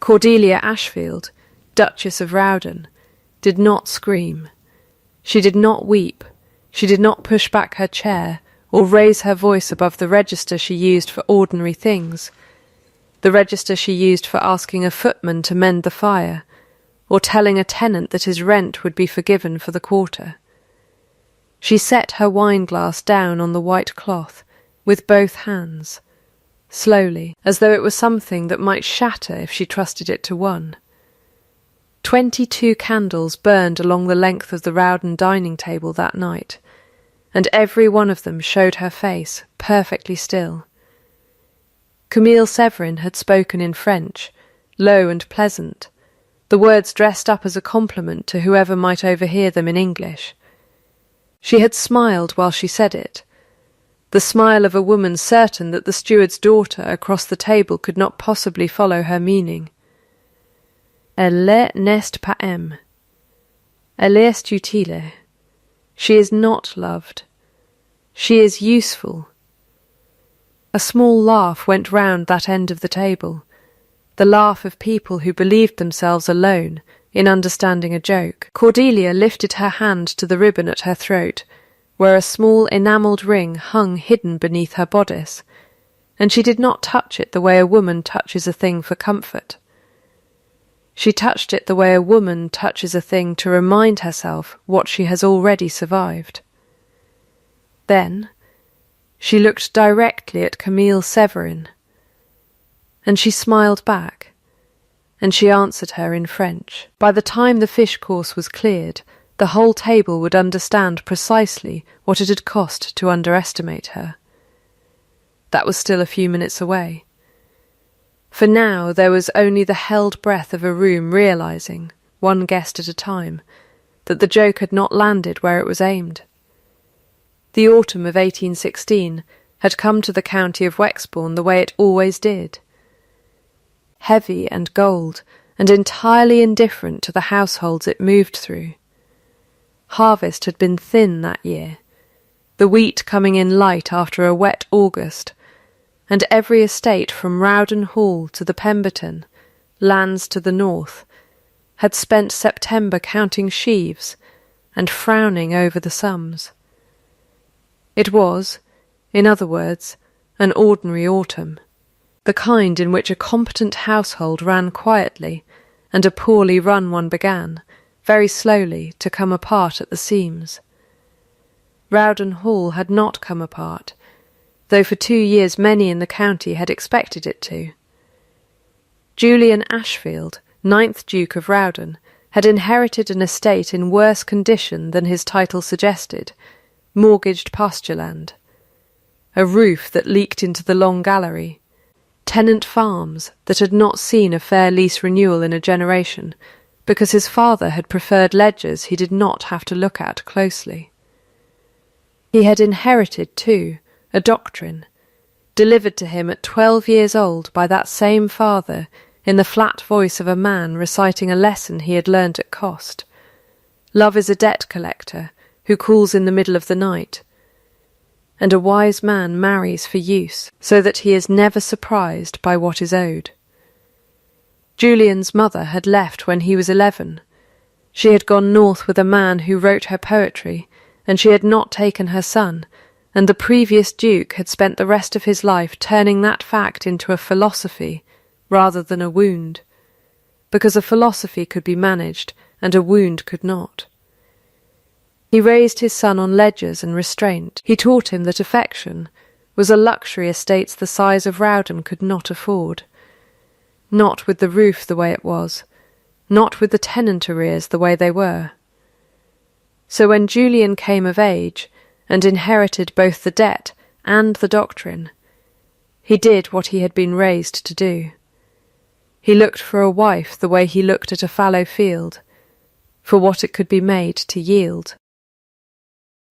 Cordelia Ashfield, Duchess of Rowden, did not scream. She did not weep. She did not push back her chair or raise her voice above the register she used for ordinary things, the register she used for asking a footman to mend the fire, or telling a tenant that his rent would be forgiven for the quarter. She set her wine-glass down on the white cloth with both hands, slowly, as though it was something that might shatter if she trusted it to one. 22 candles burned along the length of the Rowden dining table that night, and every one of them showed her face perfectly still. Camille Severin had spoken in French, low and pleasant, the words dressed up as a compliment to whoever might overhear them in English. She had smiled while she said it, the smile of a woman certain that the steward's daughter across the table could not possibly follow her meaning. Elle n'est pas aimée. Elle est utile. She is not loved. She is useful. A small laugh went round that end of the table, the laugh of people who believed themselves alone in understanding a joke. Cordelia lifted her hand to the ribbon at her throat, where a small enamelled ring hung hidden beneath her bodice, and she did not touch it the way a woman touches a thing for comfort. She touched it the way a woman touches a thing to remind herself what she has already survived. Then she looked directly at Camille Severin, and she smiled back, and she answered her in French. By the time the fish course was cleared, the whole table would understand precisely what it had cost to underestimate her. That was still a few minutes away. For now there was only the held breath of a room realizing, one guest at a time, that the joke had not landed where it was aimed. The autumn of 1816 had come to the county of Wexbourne the way it always did. Heavy and gold, and entirely indifferent to the households it moved through. Harvest had been thin that year, the wheat coming in light after a wet August, and every estate from Rowden Hall to the Pemberton, lands to the north, had spent September counting sheaves and frowning over the sums. It was, in other words, an ordinary autumn, the kind in which a competent household ran quietly and a poorly run one began, very slowly, to come apart at the seams. Rowden Hall had not come apart, though for 2 years many in the county had expected it to. Julian Ashfield, 9th Duke of Rowden, had inherited an estate in worse condition than his title suggested, mortgaged pasture land, a roof that leaked into the long gallery, tenant farms that had not seen a fair lease renewal in a generation, because his father had preferred ledgers he did not have to look at closely. He had inherited, too, a doctrine, delivered to him at 12 years old by that same father in the flat voice of a man reciting a lesson he had learnt at cost. Love is a debt collector who calls in the middle of the night, and a wise man marries for use, so that he is never surprised by what is owed. Julian's mother had left when he was 11. She had gone north with a man who wrote her poetry, and she had not taken her son, and the previous duke had spent the rest of his life turning that fact into a philosophy rather than a wound, because a philosophy could be managed and a wound could not. He raised his son on ledgers and restraint. He taught him that affection was a luxury estates the size of Rowden could not afford, not with the roof the way it was, not with the tenant arrears the way they were. So when Julian came of age, and inherited both the debt and the doctrine, he did what he had been raised to do. He looked for a wife the way he looked at a fallow field, for what it could be made to yield.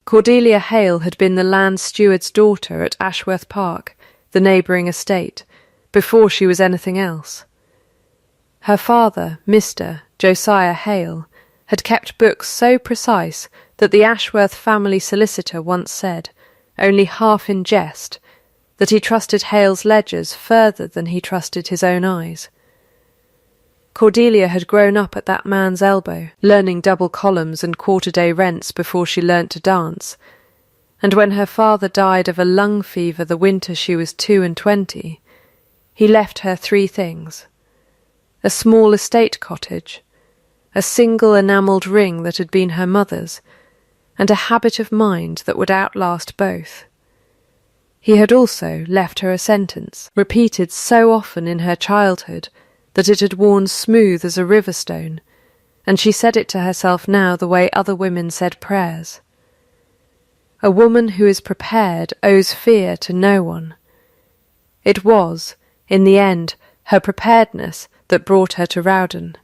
Cordelia Hale had been the land steward's daughter at Ashworth Park, the neighbouring estate, before she was anything else. Her father, Mr. Josiah Hale, had kept books so precise that the Ashworth family solicitor once said, only half in jest, that he trusted Hale's ledgers further than he trusted his own eyes. Cordelia had grown up at that man's elbow, learning double columns and quarter-day rents before she learnt to dance, and when her father died of a lung fever the winter she was 22, he left her 3 things: a small estate cottage, a single enamelled ring that had been her mother's, and a habit of mind that would outlast both. He had also left her a sentence, repeated so often in her childhood that it had worn smooth as a river stone, and she said it to herself now the way other women said prayers. A woman who is prepared owes fear to no one. It was, in the end, her preparedness that brought her to Rowden.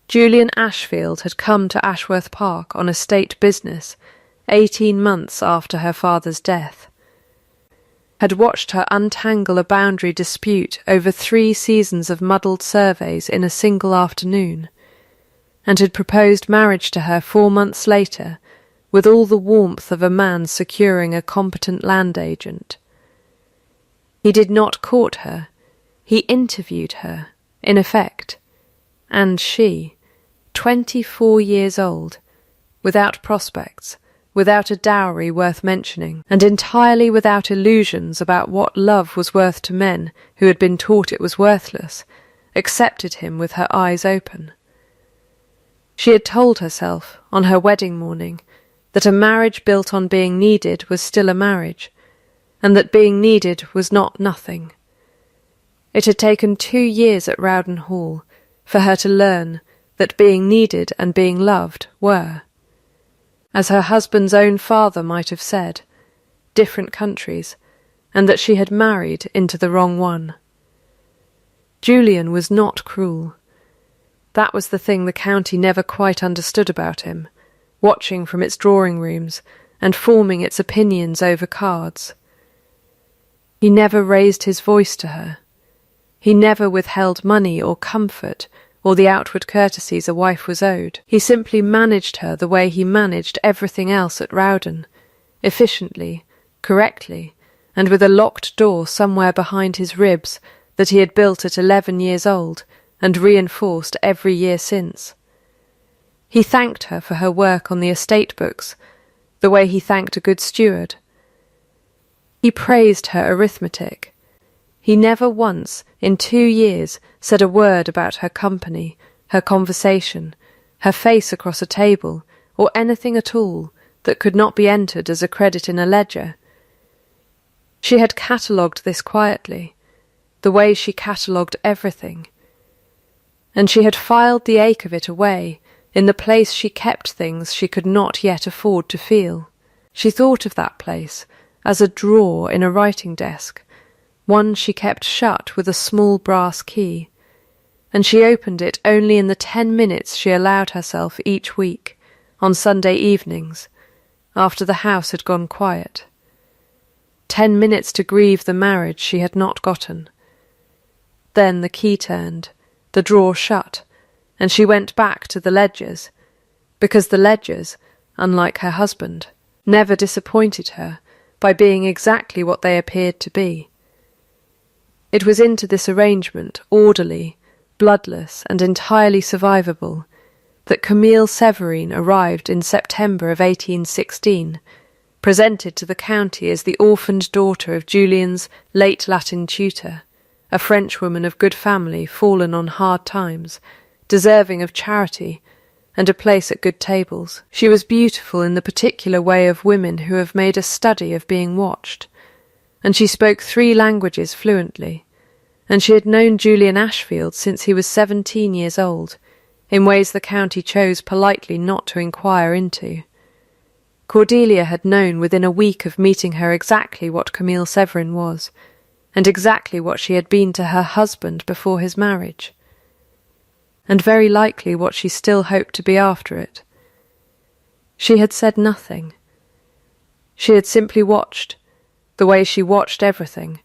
Julian Ashfield had come to Ashworth Park on a state business 18 months after her father's death, had watched her untangle a boundary dispute over 3 seasons of muddled surveys in a single afternoon, and had proposed marriage to her 4 months later with all the warmth of a man securing a competent land agent. He did not court her, he interviewed her, in effect, and she, 24 years old, without prospects, without a dowry worth mentioning, and entirely without illusions about what love was worth to men who had been taught it was worthless, accepted him with her eyes open. She had told herself, on her wedding morning, that a marriage built on being needed was still a marriage, and that being needed was not nothing. It had taken 2 years at Rowden Hall for her to learn that being needed and being loved were, as her husband's own father might have said, different countries, and that she had married into the wrong one. Julian was not cruel. That was the thing the county never quite understood about him, watching from its drawing rooms and forming its opinions over cards. He never raised his voice to her. He never withheld money or comfort or the outward courtesies a wife was owed. He simply managed her the way he managed everything else at Rowden, efficiently, correctly, and with a locked door somewhere behind his ribs that he had built at 11 years old and reinforced every year since. He thanked her for her work on the estate books, the way he thanked a good steward. He praised her arithmetic. He never once, in 2 years, said a word about her company, her conversation, her face across a table, or anything at all that could not be entered as a credit in a ledger. She had catalogued this quietly, the way she catalogued everything, and she had filed the ache of it away in the place she kept things she could not yet afford to feel. She thought of that place as a drawer in a writing desk, one she kept shut with a small brass key, and she opened it only in the 10 minutes she allowed herself each week, on Sunday evenings, after the house had gone quiet. 10 minutes to grieve the marriage she had not gotten. Then the key turned, the drawer shut, and she went back to the ledgers, because the ledgers, unlike her husband, never disappointed her by being exactly what they appeared to be. It was into this arrangement, orderly, bloodless, and entirely survivable, that Camille Severine arrived in September of 1816, presented to the county as the orphaned daughter of Julian's late Latin tutor, a Frenchwoman of good family fallen on hard times, deserving of charity and a place at good tables. She was beautiful in the particular way of women who have made a study of being watched, and she spoke 3 languages fluently, and she had known Julian Ashfield since he was 17 years old, in ways the county chose politely not to inquire into. Cordelia had known within a week of meeting her exactly what Camille Severin was, and exactly what she had been to her husband before his marriage, and very likely what she still hoped to be after it. She had said nothing. She had simply watched, the way she watched everything,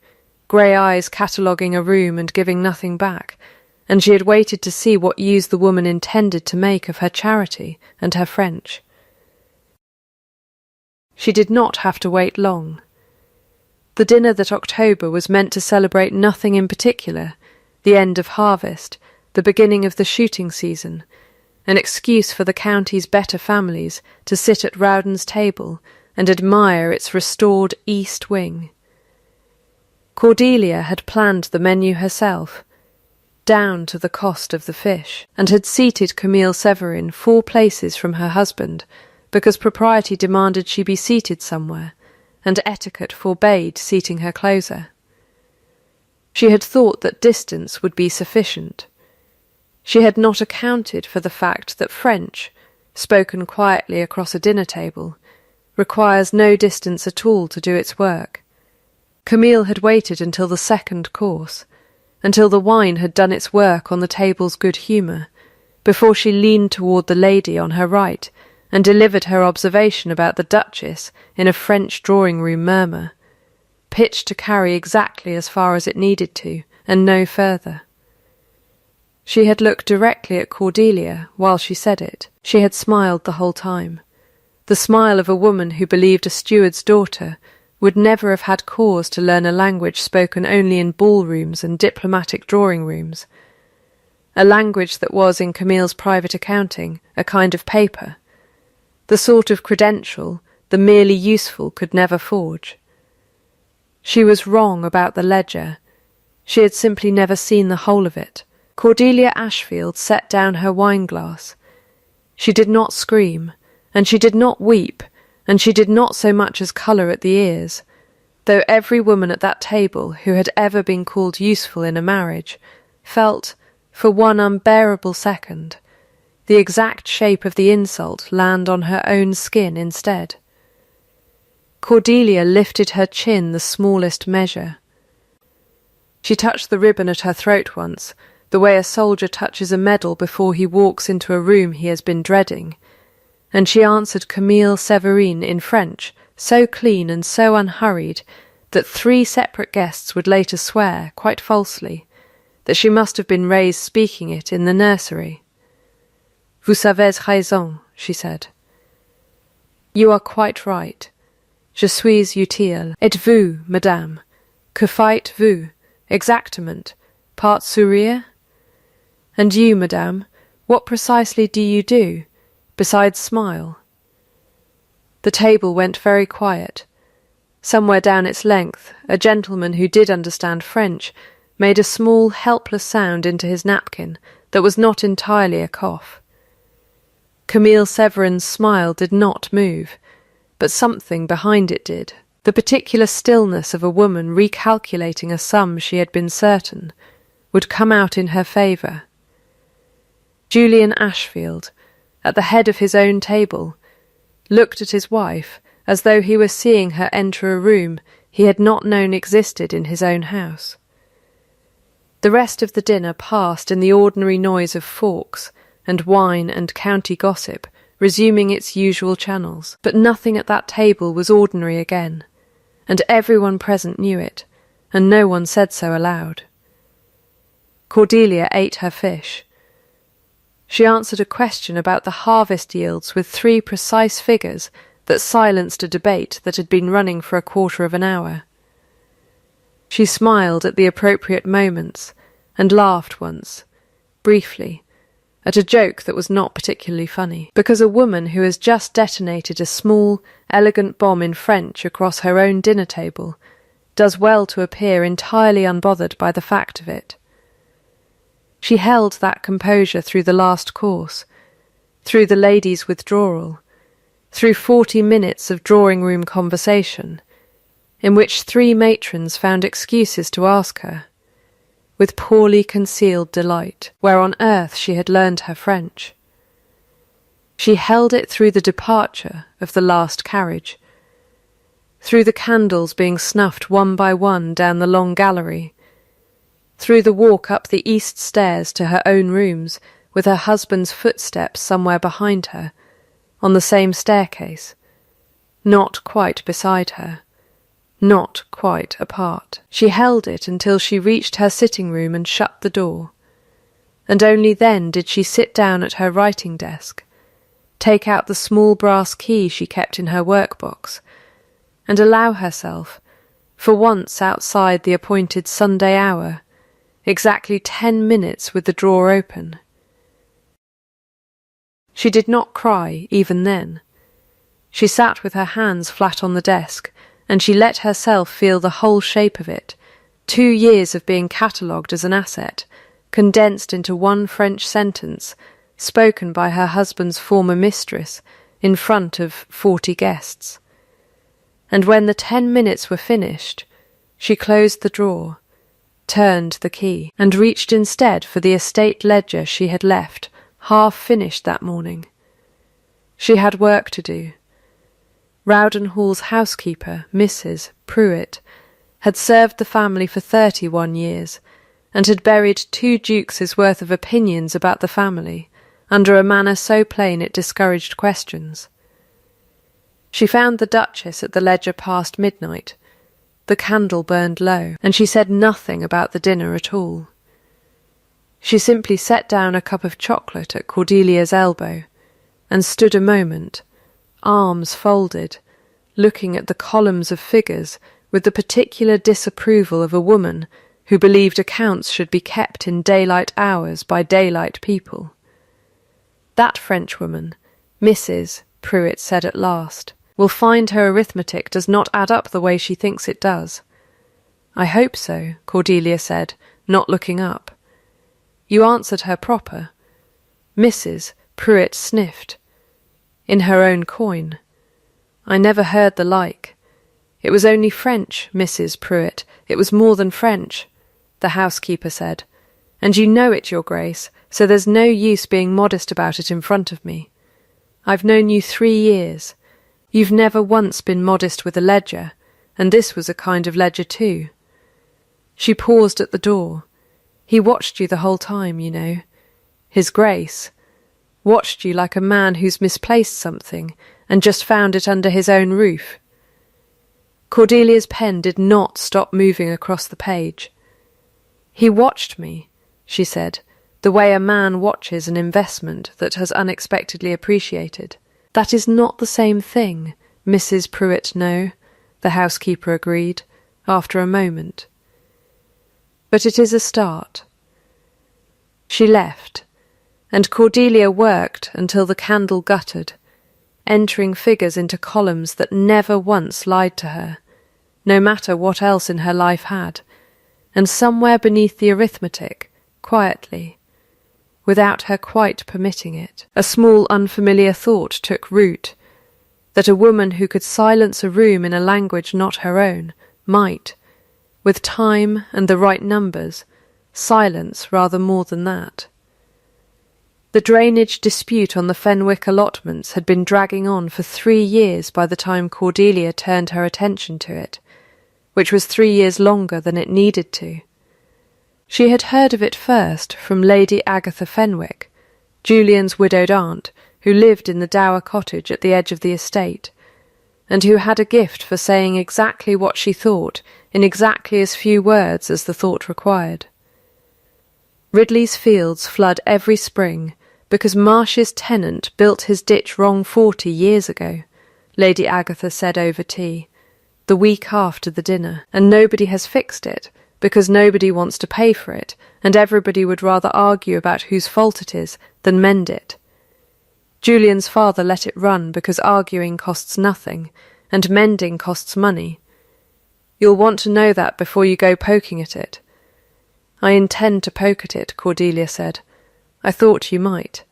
grey eyes cataloguing a room and giving nothing back, and she had waited to see what use the woman intended to make of her charity and her French. She did not have to wait long. The dinner that October was meant to celebrate nothing in particular, the end of harvest, the beginning of the shooting season, an excuse for the county's better families to sit at Rowden's table and admire its restored east wing. Cordelia had planned the menu herself, down to the cost of the fish, and had seated Camille Severin 4 places from her husband, because propriety demanded she be seated somewhere, and etiquette forbade seating her closer. She had thought that distance would be sufficient. She had not accounted for the fact that French, spoken quietly across a dinner table, requires no distance at all to do its work. Camille had waited until the 2nd course, until the wine had done its work on the table's good humour, before she leaned toward the lady on her right and delivered her observation about the Duchess in a French drawing-room murmur, pitched to carry exactly as far as it needed to, and no further. She had looked directly at Cordelia while she said it. She had smiled the whole time, the smile of a woman who believed a steward's daughter would never have had cause to learn a language spoken only in ballrooms and diplomatic drawing-rooms, a language that was, in Camille's private accounting, a kind of paper, the sort of credential the merely useful could never forge. She was wrong about the ledger. She had simply never seen the whole of it. Cordelia Ashfield set down her wine-glass. She did not scream, and she did not weep, and she did not so much as colour at the ears, though every woman at that table who had ever been called useful in a marriage felt, for one unbearable second, the exact shape of the insult land on her own skin instead. Cordelia lifted her chin the smallest measure. She touched the ribbon at her throat once, the way a soldier touches a medal before he walks into a room he has been dreading, and she answered Camille Severin in French, so clean and so unhurried that 3 separate guests would later swear, quite falsely, that she must have been raised speaking it in the nursery. "Vous avez raison," she said. "You are quite right. Je suis utile. Et vous, madame, que faites-vous? Exactement. Part sourire? And you, madame, what precisely do you do, besides smile?" The table went very quiet. Somewhere down its length, a gentleman who did understand French made a small, helpless sound into his napkin that was not entirely a cough. Camille Severin's smile did not move, but something behind it did, the particular stillness of a woman recalculating a sum she had been certain would come out in her favour. Julian Ashfield, at the head of his own table, looked at his wife as though he were seeing her enter a room he had not known existed in his own house. The rest of the dinner passed in the ordinary noise of forks and wine and county gossip resuming its usual channels, but nothing at that table was ordinary again, and everyone present knew it, and no one said so aloud. Cordelia ate her fish. She answered a question about the harvest yields with 3 precise figures that silenced a debate that had been running for a quarter of an hour. She smiled at the appropriate moments and laughed once, briefly, at a joke that was not particularly funny, because a woman who has just detonated a small, elegant bomb in French across her own dinner table does well to appear entirely unbothered by the fact of it. She held that composure through the last course, through the ladies' withdrawal, through 40 minutes of drawing-room conversation, in which 3 matrons found excuses to ask her, with poorly concealed delight, where on earth she had learned her French. She held it through the departure of the last carriage, through the candles being snuffed one by one down the long gallery, through the walk up the east stairs to her own rooms with her husband's footsteps somewhere behind her, on the same staircase, not quite beside her, not quite apart. She held it until she reached her sitting room and shut the door, and only then did she sit down at her writing desk, take out the small brass key she kept in her workbox, and allow herself, for once outside the appointed Sunday hour, exactly 10 minutes with the drawer open. She did not cry even then. She sat with her hands flat on the desk, and she let herself feel the whole shape of it, 2 years of being catalogued as an asset, condensed into one French sentence, spoken by her husband's former mistress in front of 40 guests. And when the 10 minutes were finished, she closed the drawer, turned the key, and reached instead for the estate ledger she had left half finished that morning. She had work to do. Rowden Hall's housekeeper, Mrs. Pruitt, had served the family for 31 years, and had buried 2 dukes' worth of opinions about the family under a manner so plain it discouraged questions. She found the Duchess at the ledger past midnight. The candle burned low, and she said nothing about the dinner at all. She simply set down a cup of chocolate at Cordelia's elbow, and stood a moment, arms folded, looking at the columns of figures with the particular disapproval of a woman who believed accounts should be kept in daylight hours by daylight people. That Frenchwoman, Mrs. Pruitt said at last, will find her arithmetic does not add up the way she thinks it does. I hope so, Cordelia said, not looking up. You answered her proper. Mrs. Pruitt sniffed. In her own coin. I never heard the like. It was only French, Mrs. Pruitt. It was more than French, the housekeeper said. And you know it, Your Grace, so there's no use being modest about it in front of me. I've known you 3 years. You've never once been modest with a ledger, and this was a kind of ledger too. She paused at the door. He watched you the whole time, you know. His Grace watched you like a man who's misplaced something and just found it under his own roof. Cordelia's pen did not stop moving across the page. He watched me, she said, the way a man watches an investment that has unexpectedly appreciated. That is not the same thing, Mrs. Pruitt, no, the housekeeper agreed, after a moment. But it is a start. She left, and Cordelia worked until the candle guttered, entering figures into columns that never once lied to her, no matter what else in her life had, and somewhere beneath the arithmetic, quietly, without her quite permitting it, a small unfamiliar thought took root, that a woman who could silence a room in a language not her own might, with time and the right numbers, silence rather more than that. The drainage dispute on the Fenwick allotments had been dragging on for 3 years by the time Cordelia turned her attention to it, which was 3 years longer than it needed to. She had heard of it first from Lady Agatha Fenwick, Julian's widowed aunt, who lived in the dower cottage at the edge of the estate, and who had a gift for saying exactly what she thought in exactly as few words as the thought required. Ridley's fields flood every spring because Marsh's tenant built his ditch wrong 40 years ago, Lady Agatha said over tea, the week after the dinner, and nobody has fixed it because nobody wants to pay for it, and everybody would rather argue about whose fault it is than mend it. Julian's father let it run because arguing costs nothing, and mending costs money. You'll want to know that before you go poking at it. I intend to poke at it, Cordelia said. I thought you might.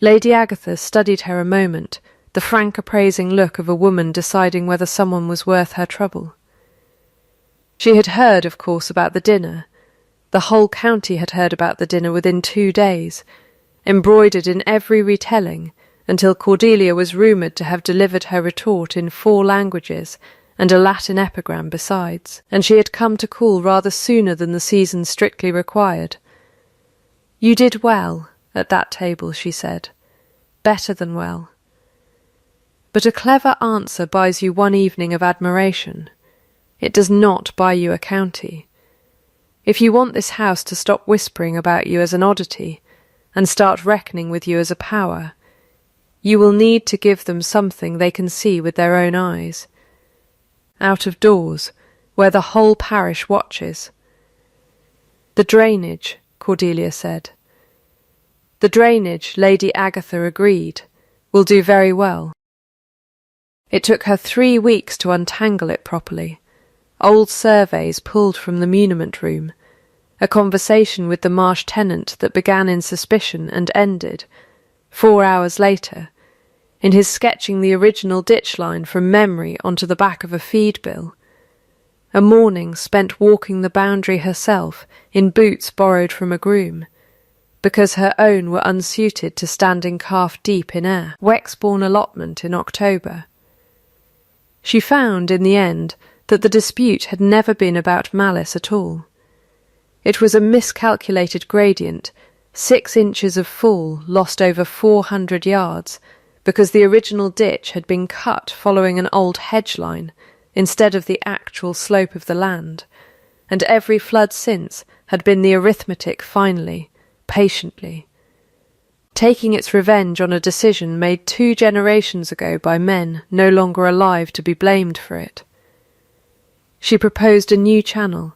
Lady Agatha studied her a moment, the frank appraising look of a woman deciding whether someone was worth her trouble. She had heard, of course, about the dinner. The whole county had heard about the dinner within 2 days, embroidered in every retelling, until Cordelia was rumoured to have delivered her retort in 4 languages, and a Latin epigram besides, and she had come to call rather sooner than the season strictly required. You did well at that table, she said. Better than well. But a clever answer buys you 1 evening of admiration. It does not buy you a county. If you want this house to stop whispering about you as an oddity, and start reckoning with you as a power, you will need to give them something they can see with their own eyes. Out of doors, where the whole parish watches. "The drainage," Cordelia said. "The drainage," Lady Agatha agreed, "will do very well." It took her 3 weeks to untangle it properly. Old surveys pulled from the muniment room, a conversation with the Marsh tenant that began in suspicion and ended, 4 hours later, in his sketching the original ditch line from memory onto the back of a feed bill. A morning spent walking the boundary herself in boots borrowed from a groom, because her own were unsuited to standing calf-deep in air. Wexbourne allotment in October. She found, in the end, that the dispute had never been about malice at all. It was a miscalculated gradient, 6 inches of fall lost over 400 yards, because the original ditch had been cut following an old hedge line instead of the actual slope of the land, and every flood since had been the arithmetic finally, patiently, taking its revenge on a decision made 2 generations ago by men no longer alive to be blamed for it. She proposed a new channel,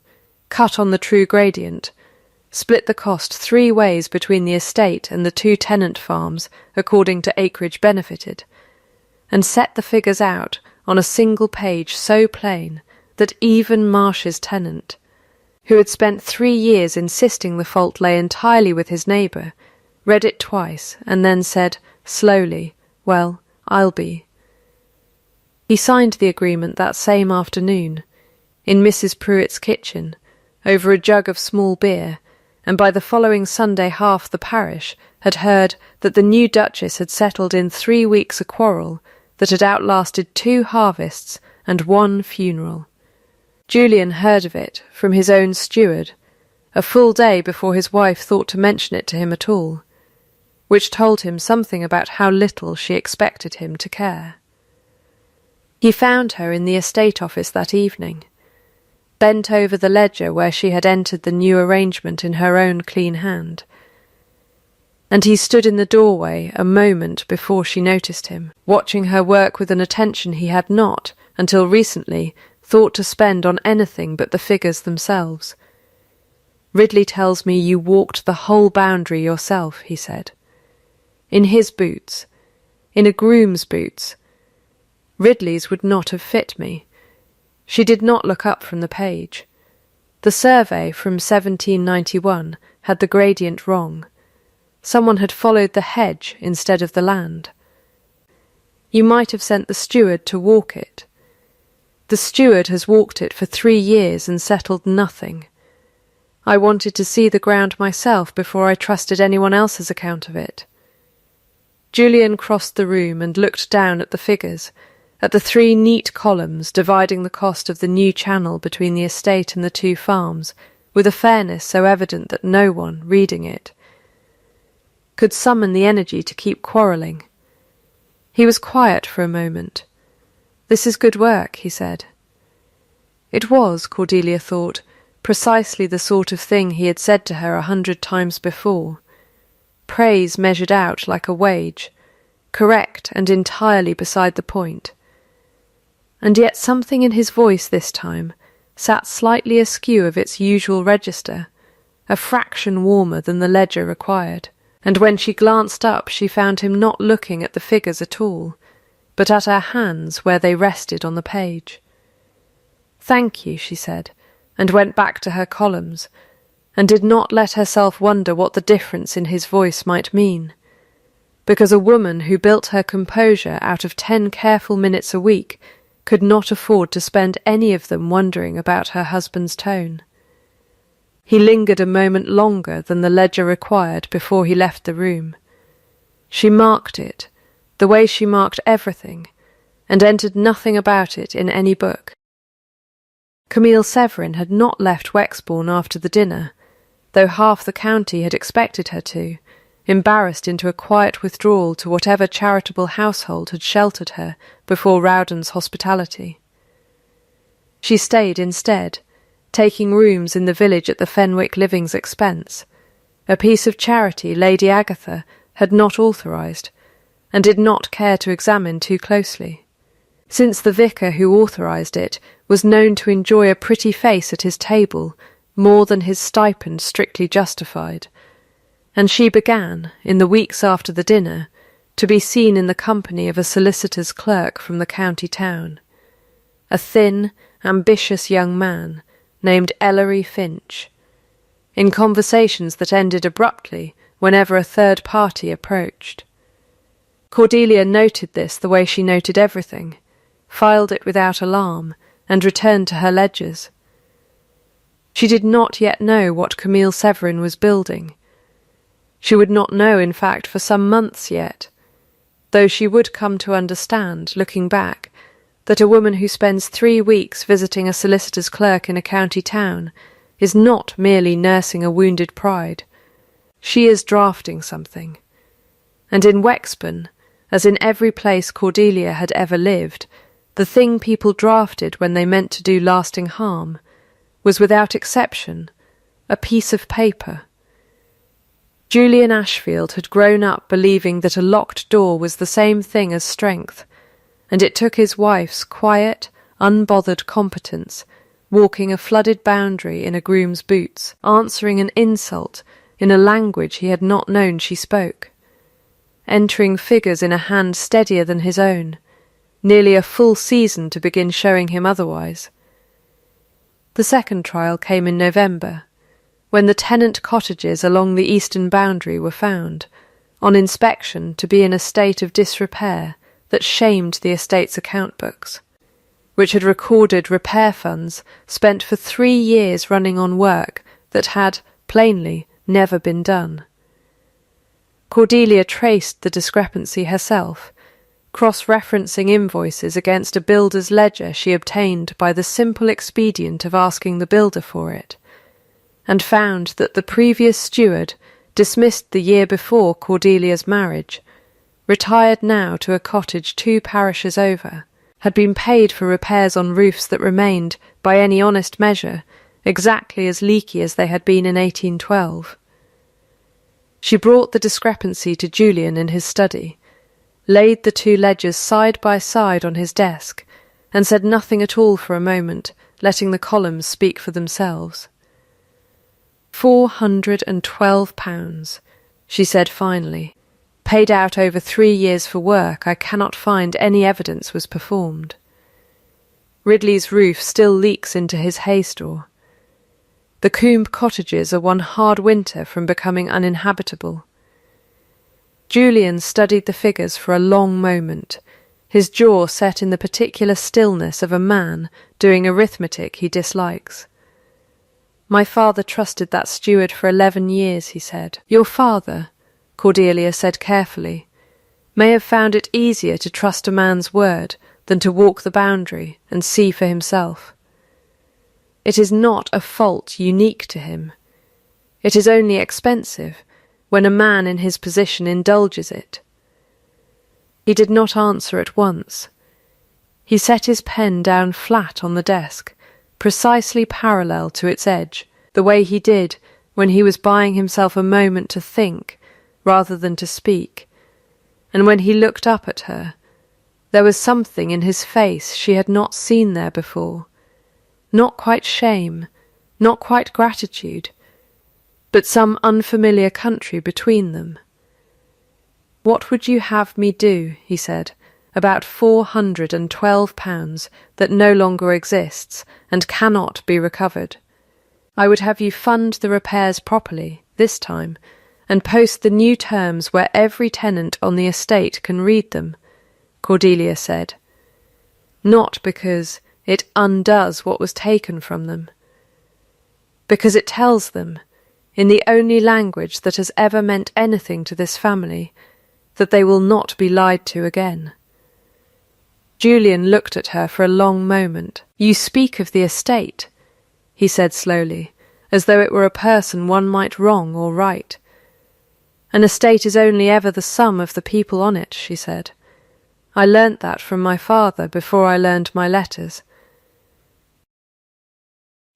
cut on the true gradient, split the cost 3 ways between the estate and the 2 tenant farms according to acreage benefited, and set the figures out on a single page so plain that even Marsh's tenant, who had spent 3 years insisting the fault lay entirely with his neighbour, read it twice and then said, slowly, "Well, I'll be." He signed the agreement that same afternoon, in Mrs. Pruitt's kitchen, over a jug of small beer, and by the following Sunday half the parish had heard that the new Duchess had settled in 3 weeks a quarrel that had outlasted 2 harvests and 1 funeral. Julian heard of it from his own steward, a full day before his wife thought to mention it to him at all, which told him something about how little she expected him to care. He found her in the estate office that evening, bent over the ledger where she had entered the new arrangement in her own clean hand, and he stood in the doorway a moment before she noticed him, watching her work with an attention he had not, until recently, thought to spend on anything but the figures themselves. "Ridley tells me you walked the whole boundary yourself," he said. "In his boots, in a groom's boots. Ridley's would not have fit me." She did not look up from the page. The survey from 1791 had the gradient wrong. Someone had followed the hedge instead of the land. "You might have sent the steward to walk it. The steward has walked it for 3 years and settled nothing. I wanted to see the ground myself before I trusted anyone else's account of it." Julian crossed the room and looked down at the figures, at the 3 neat columns dividing the cost of the new channel between the estate and the 2 farms, with a fairness so evident that no one, reading it, could summon the energy to keep quarrelling. He was quiet for a moment. "This is good work," he said. It was, Cordelia thought, precisely the sort of thing he had said to her 100 times before. Praise measured out like a wage, correct and entirely beside the point. And yet something in his voice this time sat slightly askew of its usual register, a fraction warmer than the ledger required, and when she glanced up she found him not looking at the figures at all, but at her hands where they rested on the page. "Thank you," she said, and went back to her columns, and did not let herself wonder what the difference in his voice might mean, because a woman who built her composure out of 10 careful minutes a week could not afford to spend any of them wondering about her husband's tone. He lingered a moment longer than the ledger required before he left the room. She marked it, the way she marked everything, and entered nothing about it in any book. Camille Severin had not left Wexbourne after the dinner, though half the county had expected her to, embarrassed into a quiet withdrawal to whatever charitable household had sheltered her before Rowden's hospitality. She stayed instead, taking rooms in the village at the Fenwick Living's expense, a piece of charity Lady Agatha had not authorised, and did not care to examine too closely, since the vicar who authorised it was known to enjoy a pretty face at his table more than his stipend strictly justified, and she began, in the weeks after the dinner, to be seen in the company of a solicitor's clerk from the county town, a thin, ambitious young man named Ellery Finch, in conversations that ended abruptly whenever a third party approached. Cordelia noted this the way she noted everything, filed it without alarm, and returned to her ledgers. She did not yet know what Camille Severin was building. She would not know, in fact, for some months yet, though she would come to understand, looking back, that a woman who spends 3 weeks visiting a solicitor's clerk in a county town is not merely nursing a wounded pride. She is drafting something. And in Wexburn, as in every place Cordelia had ever lived, the thing people drafted when they meant to do lasting harm was, without exception, a piece of paper. Julian Ashfield had grown up believing that a locked door was the same thing as strength, and it took his wife's quiet, unbothered competence, walking a flooded boundary in a groom's boots, answering an insult in a language he had not known she spoke, entering figures in a hand steadier than his own, nearly a full season to begin showing him otherwise. The second trial came in November, when the tenant cottages along the eastern boundary were found, on inspection, to be in a state of disrepair that shamed the estate's account books, which had recorded repair funds spent for 3 years running on work that had, plainly, never been done. Cordelia traced the discrepancy herself, cross-referencing invoices against a builder's ledger she obtained by the simple expedient of asking the builder for it, and found that the previous steward, dismissed the year before Cordelia's marriage, retired now to a cottage 2 parishes over, had been paid for repairs on roofs that remained, by any honest measure, exactly as leaky as they had been in 1812. She brought the discrepancy to Julian in his study, laid the 2 ledgers side by side on his desk, and said nothing at all for a moment, letting the columns speak for themselves. £412, she said finally, paid out over 3 years for work I cannot find any evidence was performed. Ridley's roof still leaks into his hay store. The Coombe cottages are one hard winter from becoming uninhabitable. Julian studied the figures for a long moment, his jaw set in the particular stillness of a man doing arithmetic he dislikes. "My father trusted that steward for 11 years, he said. Your father, Cordelia said carefully, may have found it easier to trust a man's word than to walk the boundary and see for himself. It is not a fault unique to him. It is only expensive when a man in his position indulges it." He did not answer at once. He set his pen down flat on the desk, precisely parallel to its edge, the way he did when he was buying himself a moment to think rather than to speak, and when he looked up at her, there was something in his face she had not seen there before, not quite shame, not quite gratitude, but some unfamiliar country between them. "What would you have me do," he said, "about £412 that no longer exists and cannot be recovered? I would have you fund the repairs properly, this time, and post the new terms where every tenant on the estate can read them," Cordelia said. "Not because it undoes what was taken from them. Because it tells them, in the only language that has ever meant anything to this family, that they will not be lied to again." Julian looked at her for a long moment. "You speak of the estate," he said slowly, as though it were a person one might wrong or right. "An estate is only ever the sum of the people on it," she said. "I learnt that from my father before I learned my letters."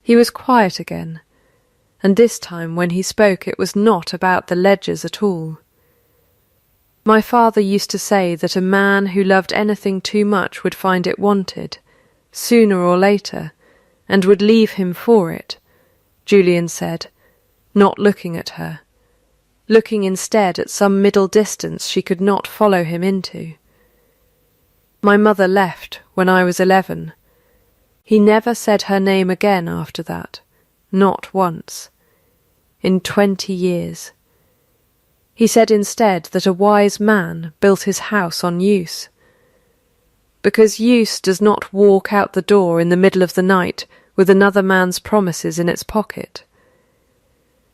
He was quiet again, and this time when he spoke it was not about the ledgers at all. "My father used to say that a man who loved anything too much would find it wanted, sooner or later, and would leave him for it, Julian said, not looking at her, looking instead at some middle distance she could not follow him into. My mother left when I was 11. He never said her name again after that, not once, in 20 years. He said instead that a wise man built his house on use. Because use does not walk out the door in the middle of the night with another man's promises in its pocket.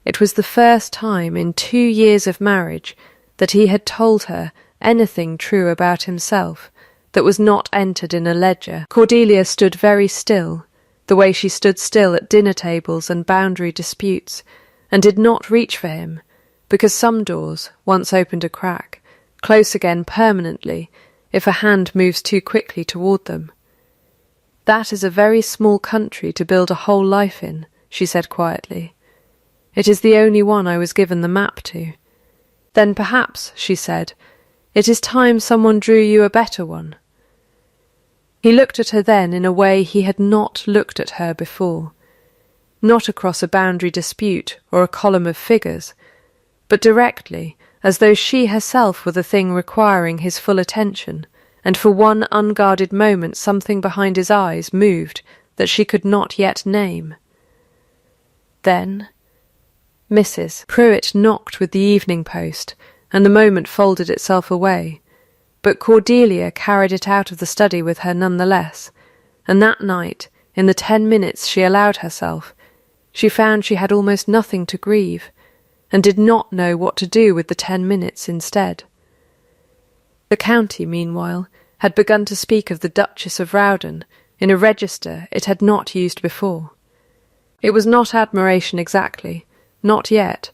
It was the first time in 2 years of marriage that he had told her anything true about himself that was not entered in a ledger. Cordelia stood very still, the way she stood still at dinner tables and boundary disputes, and did not reach for him, because some doors, once opened a crack, close again permanently if a hand moves too quickly toward them. That is a very small country to build a whole life in, she said quietly. It is the only one I was given the map to. Then perhaps, she said, it is time someone drew you a better one. He looked at her then in a way he had not looked at her before, not across a boundary dispute or a column of figures, but directly, as though she herself were the thing requiring his full attention, and for one unguarded moment something behind his eyes moved that she could not yet name. Then Mrs. Pruitt knocked with the evening post, and the moment folded itself away, but Cordelia carried it out of the study with her nonetheless, and that night, in the 10 minutes she allowed herself, she found she had almost nothing to grieve, and did not know what to do with the 10 minutes instead. The county, meanwhile, had begun to speak of the Duchess of Rowden in a register it had not used before. It was not admiration exactly, not yet.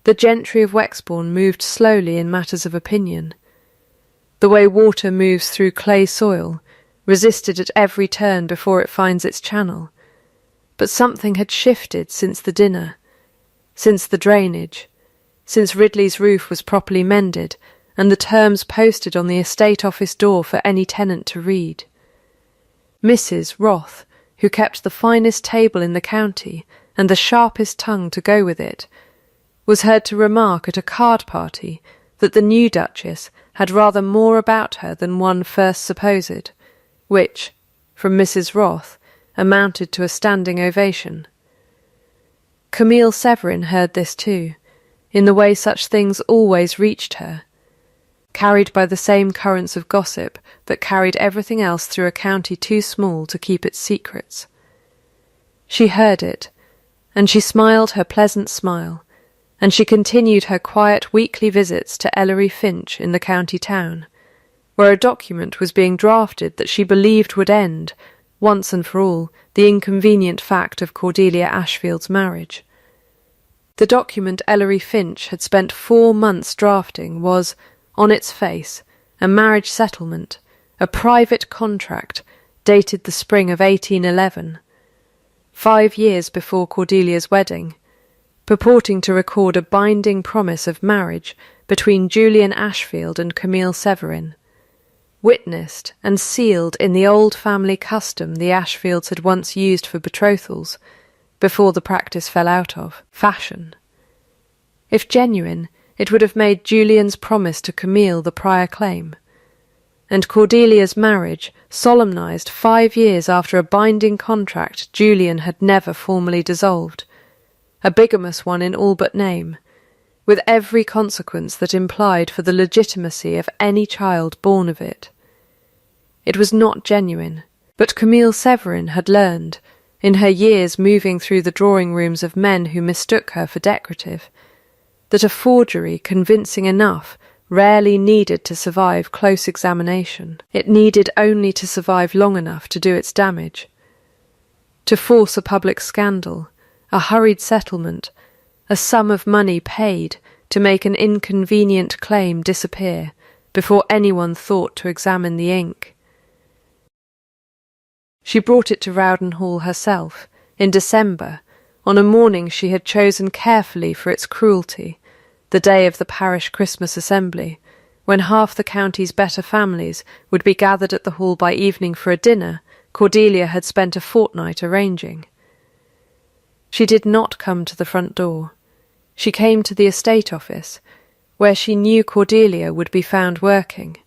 The gentry of Wexbourne moved slowly in matters of opinion. The way water moves through clay soil, resisted at every turn before it finds its channel. But something had shifted since the dinner, since the drainage, since Ridley's roof was properly mended, and the terms posted on the estate office door for any tenant to read. Mrs. Roth, who kept the finest table in the county and the sharpest tongue to go with it, was heard to remark at a card party that the new Duchess had rather more about her than one first supposed, which, from Mrs. Roth, amounted to a standing ovation. Camille Severin heard this too, in the way such things always reached her, carried by the same currents of gossip that carried everything else through a county too small to keep its secrets. She heard it, and she smiled her pleasant smile, and she continued her quiet weekly visits to Ellery Finch in the county town, where a document was being drafted that she believed would end, once and for all, the inconvenient fact of Cordelia Ashfield's marriage. The document Ellery Finch had spent 4 months drafting was, on its face, a marriage settlement, a private contract, dated the spring of 1811, 5 years before Cordelia's wedding, purporting to record a binding promise of marriage between Julian Ashfield and Camille Severin, witnessed and sealed in the old family custom the Ashfields had once used for betrothals, before the practice fell out of fashion. If genuine, it would have made Julian's promise to Camille the prior claim, and Cordelia's marriage solemnized 5 years after a binding contract Julian had never formally dissolved, a bigamous one in all but name, with every consequence that implied for the legitimacy of any child born of it. It was not genuine, but Camille Severin had learned, in her years moving through the drawing-rooms of men who mistook her for decorative, that a forgery convincing enough rarely needed to survive close examination. It needed only to survive long enough to do its damage. To force a public scandal, a hurried settlement, a sum of money paid to make an inconvenient claim disappear before anyone thought to examine the ink. She brought it to Rowden Hall herself, in December, on a morning she had chosen carefully for its cruelty, the day of the parish Christmas assembly, when half the county's better families would be gathered at the hall by evening for a dinner Cordelia had spent a fortnight arranging. She did not come to the front door. She came to the estate office, where she knew Cordelia would be found working,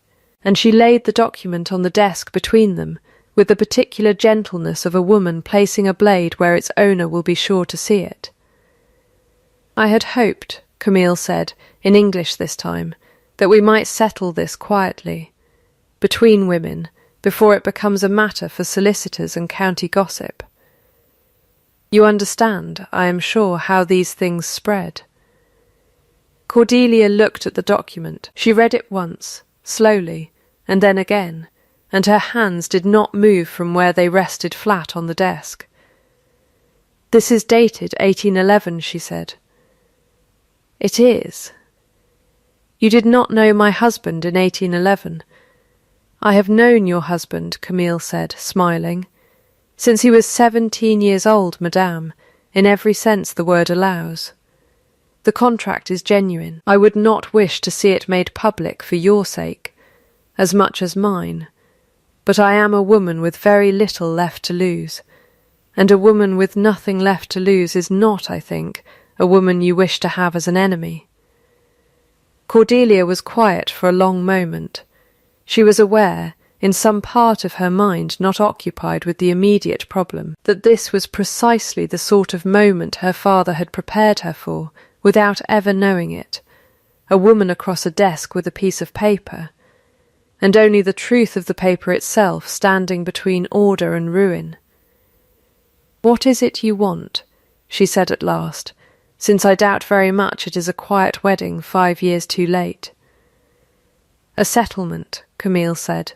and she laid the document on the desk between them with the particular gentleness of a woman placing a blade where its owner will be sure to see it. "I had hoped," Camille said, in English this time, "that we might settle this quietly, between women, before it becomes a matter for solicitors and county gossip. You understand, I am sure, how these things spread." Cordelia looked at the document. She read it once, slowly, and then again, and her hands did not move from where they rested flat on the desk. "This is dated 1811, she said. "It is. You did not know my husband in 1811. "I have known your husband," Camille said, smiling, "since he was 17 years old, madame, in every sense the word allows. The contract is genuine. I would not wish to see it made public for your sake, as much as mine, but I am a woman with very little left to lose, and a woman with nothing left to lose is not, I think, a woman you wish to have as an enemy." Cordelia was quiet for a long moment. She was aware, in some part of her mind not occupied with the immediate problem, that this was precisely the sort of moment her father had prepared her for, without ever knowing it, a woman across a desk with a piece of paper, and only the truth of the paper itself standing between order and ruin. "What is it you want?" she said at last, "since I doubt very much it is a quiet wedding 5 years too late." "A settlement," Camille said.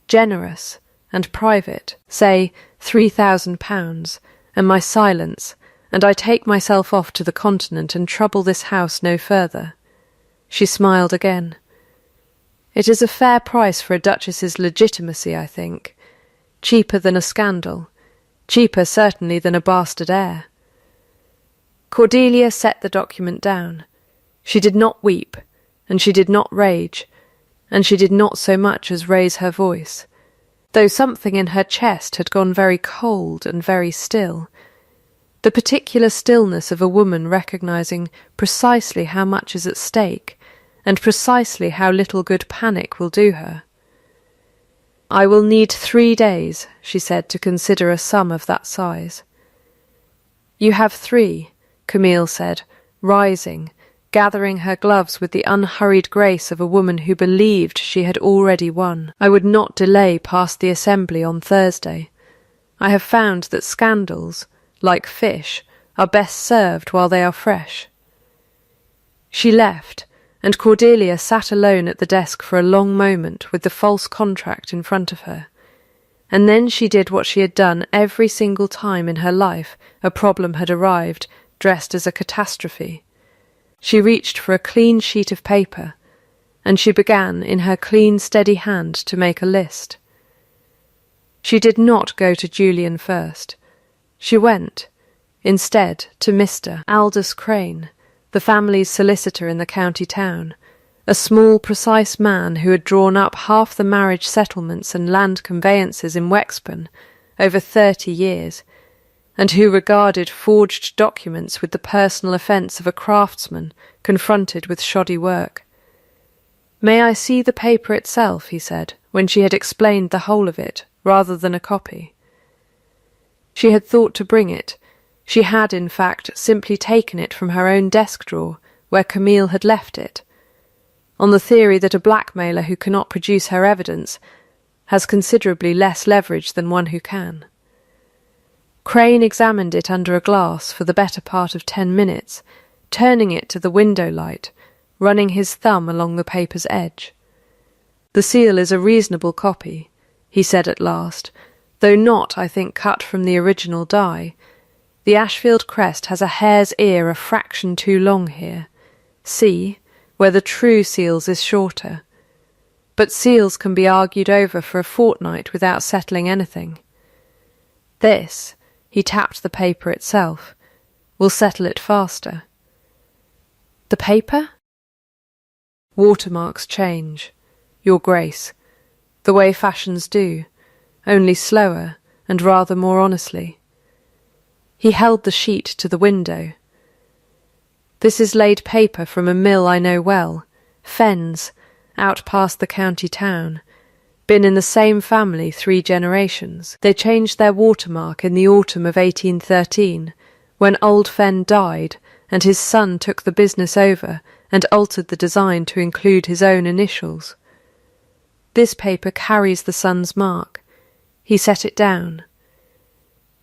"Generous and private, say £3,000, and my silence, and I take myself off to the continent and trouble this house no further." She smiled again. "It is a fair price for a duchess's legitimacy, I think. Cheaper than a scandal. Cheaper, certainly, than a bastard heir." Cordelia set the document down. She did not weep, and she did not rage, and she did not so much as raise her voice, though something in her chest had gone very cold and very still, the particular stillness of a woman recognizing precisely how much is at stake, and precisely how little good panic will do her. "I will need 3 days," she said, "to consider a sum of that size." "You have 3, Camille said, rising, gathering her gloves with the unhurried grace of a woman who believed she had already won. "I would not delay past the assembly on Thursday. I have found that scandals, like fish, are best served while they are fresh." She left, and Cordelia sat alone at the desk for a long moment with the false contract in front of her. And then she did what she had done every single time in her life a problem had arrived, dressed as a catastrophe. She reached for a clean sheet of paper, and she began, in her clean, steady hand, to make a list. She did not go to Julian first. She went, instead, to Mr. Aldous Crane, the family's solicitor in the county town, a small, precise man who had drawn up half the marriage settlements and land conveyances in Wexburn over 30 years, and who regarded forged documents with the personal offence of a craftsman confronted with shoddy work. "May I see the paper itself?" he said, when she had explained the whole of it, rather than a copy. She had thought to bring it. She had, in fact, simply taken it from her own desk drawer, where Camille had left it, on the theory that a blackmailer who cannot produce her evidence has considerably less leverage than one who can. Crane examined it under a glass for the better part of 10 minutes, turning it to the window light, running his thumb along the paper's edge. "The seal is a reasonable copy," he said at last, "though not, I think, cut from the original die. The Ashfield crest has a hare's ear a fraction too long here. See, where the true seal's is shorter. But seals can be argued over for a fortnight without settling anything. This," he tapped the paper itself, "will settle it faster." "The paper?" "Watermarks change, Your Grace, the way fashions do, only slower and rather more honestly." He held the sheet to the window. "This is laid paper from a mill I know well, Fens, out past the county town. Been in the same family 3 generations. They changed their watermark in the autumn of 1813, when old Fen died, and his son took the business over and altered the design to include his own initials. This paper carries the son's mark. He set it down.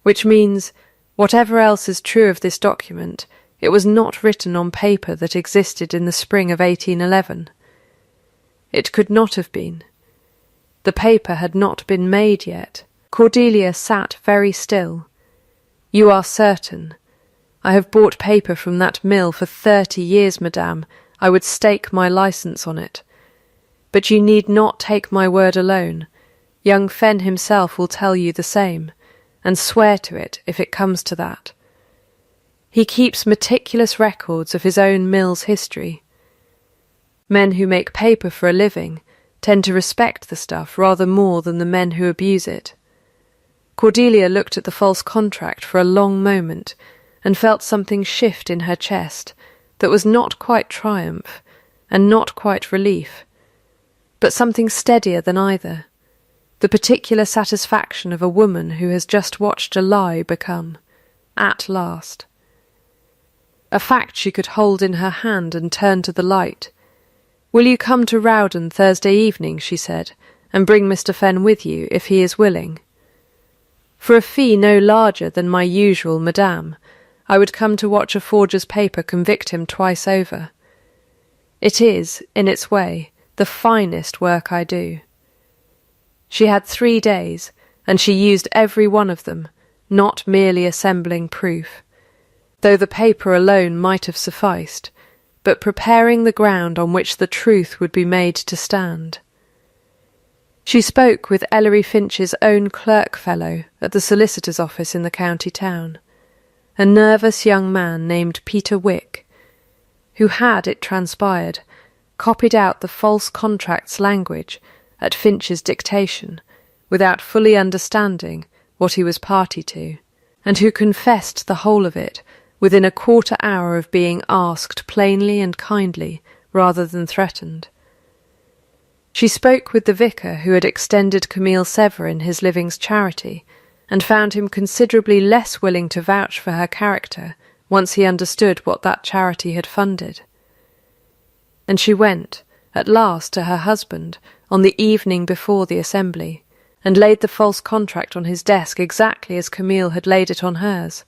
Which means, whatever else is true of this document, it was not written on paper that existed in the spring of 1811. It could not have been. The paper had not been made yet. Cordelia sat very still. "You are certain. I have bought paper from that mill for 30 years, madame. I would stake my licence on it. But you need not take my word alone. Young Fen himself will tell you the same, and swear to it if it comes to that. He keeps meticulous records of his own mill's history. Men who make paper for a living tend to respect the stuff rather more than the men who abuse it." Cordelia looked at the false contract for a long moment and felt something shift in her chest that was not quite triumph and not quite relief, but something steadier than either, the particular satisfaction of a woman who has just watched a lie become, at last, a fact she could hold in her hand and turn to the light. "Will you come to Rowden Thursday evening," she said, "and bring Mr. Fen with you, if he is willing? For a fee no larger than my usual, madame, I would come to watch a forger's paper convict him twice over. It is, in its way, the finest work I do." She had 3 days, and she used every one of them, not merely assembling proof, though the paper alone might have sufficed, but preparing the ground on which the truth would be made to stand. She spoke with Ellery Finch's own clerk fellow at the solicitor's office in the county town, a nervous young man named Peter Wick, who had, it transpired, copied out the false contract's language at Finch's dictation without fully understanding what he was party to, and who confessed the whole of it within a quarter-hour of being asked plainly and kindly rather than threatened. She spoke with the vicar who had extended Camille Severin his living's charity, and found him considerably less willing to vouch for her character once he understood what that charity had funded. And she went, at last, to her husband on the evening before the assembly, and laid the false contract on his desk exactly as Camille had laid it on hers.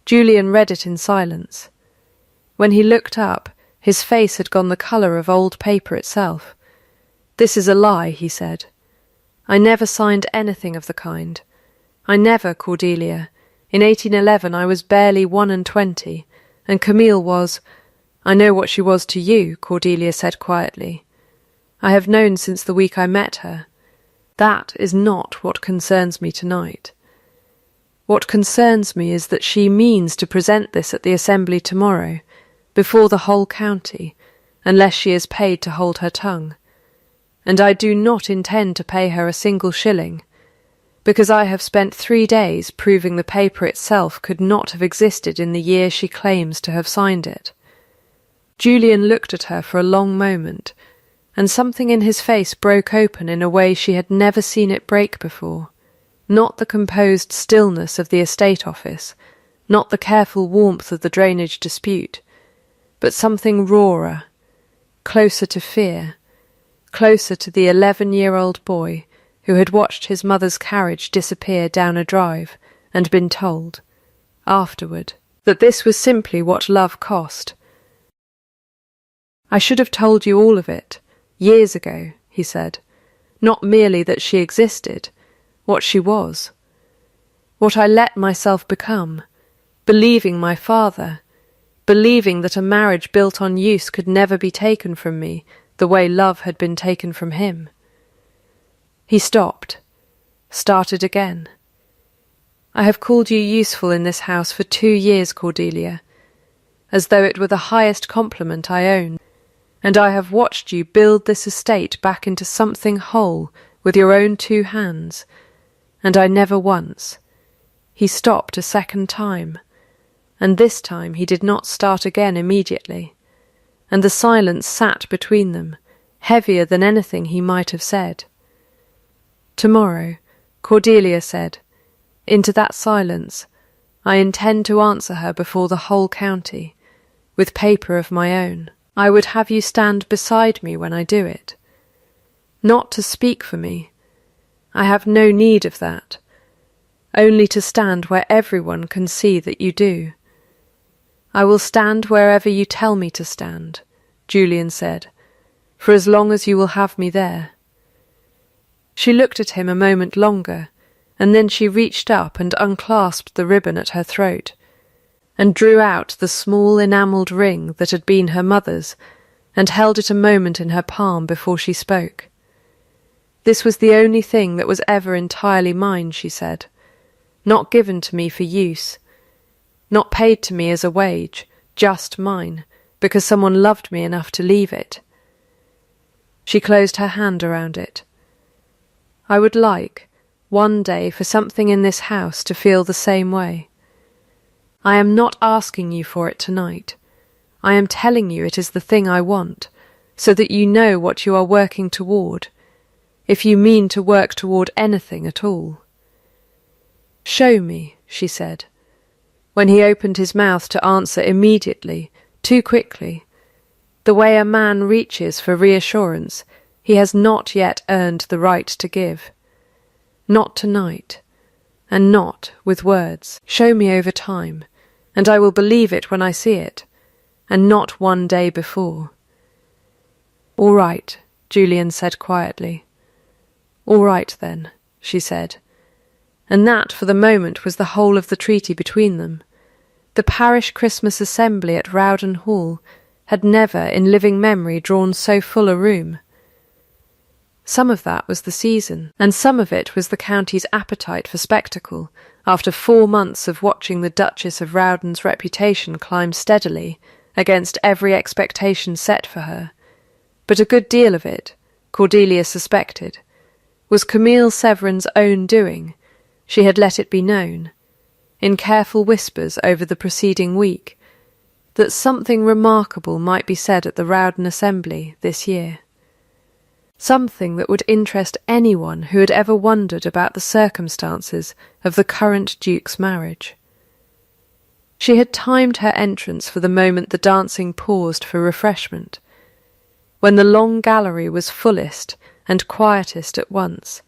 Julian read it in silence. When he looked up, his face had gone the colour of old paper itself. "This is a lie," he said. "I never signed anything of the kind. I never, Cordelia. In 1811 I was barely 21, and Camille was— I know what she was to you," Cordelia said quietly. "I have known since the week I met her. That is not what concerns me tonight. What concerns me is that she means to present this at the assembly tomorrow, before the whole county, unless she is paid to hold her tongue. And I do not intend to pay her a single shilling, because I have spent 3 days proving the paper itself could not have existed in the year she claims to have signed it." Julian looked at her for a long moment, and something in his face broke open in a way she had never seen it break before. Not the composed stillness of the estate office, not the careful warmth of the drainage dispute, but something rawer, closer to fear, closer to the 11-year-old boy who had watched his mother's carriage disappear down a drive and been told, afterward, that this was simply what love cost. "I should have told you all of it, years ago," he said. "Not merely that she existed, what she was. What I let myself become, believing my father, believing that a marriage built on use could never be taken from me the way love had been taken from him." He stopped, started again. "I have called you useful in this house for 2 years, Cordelia, as though it were the highest compliment I own, and I have watched you build this estate back into something whole with your own 2 hands, and I never once, He stopped a second time, and this time he did not start again immediately, and the silence sat between them, heavier than anything he might have said. "Tomorrow," Cordelia said, into that silence, "I intend to answer her before the whole county, with paper of my own. I would have you stand beside me when I do it. Not to speak for me. I have no need of that. Only to stand where everyone can see that you do." "I will stand wherever you tell me to stand," Julian said, "for as long as you will have me there." She looked at him a moment longer, and then she reached up and unclasped the ribbon at her throat, and drew out the small enamelled ring that had been her mother's, and held it a moment in her palm before she spoke. "This was the only thing that was ever entirely mine," she said, "not given to me for use, not paid to me as a wage, just mine, because someone loved me enough to leave it." She closed her hand around it. "I would like, one day, for something in this house to feel the same way. I am not asking you for it tonight. I am telling you it is the thing I want, so that you know what you are working toward, if you mean to work toward anything at all." "Show me," she said. When he opened his mouth to answer immediately, too quickly, the way a man reaches for reassurance, he has not yet earned the right to give. Not tonight, and not with words. Show me over time, and I will believe it when I see it, and not one day before. "All right," Julian said quietly. "All right then," she said. And that, for the moment, was the whole of the treaty between them. The parish Christmas assembly at Rowden Hall had never, in living memory, drawn so full a room. Some of that was the season, and some of it was the county's appetite for spectacle, after 4 months of watching the Duchess of Rowden's reputation climb steadily against every expectation set for her. But a good deal of it, Cordelia suspected, was Camille Severin's own doing. She had let it be known, in careful whispers over the preceding week, that something remarkable might be said at the Rowden Assembly this year. Something that would interest anyone who had ever wondered about the circumstances of the current Duke's marriage. She had timed her entrance for the moment the dancing paused for refreshment, when the long gallery was fullest and quietest at once,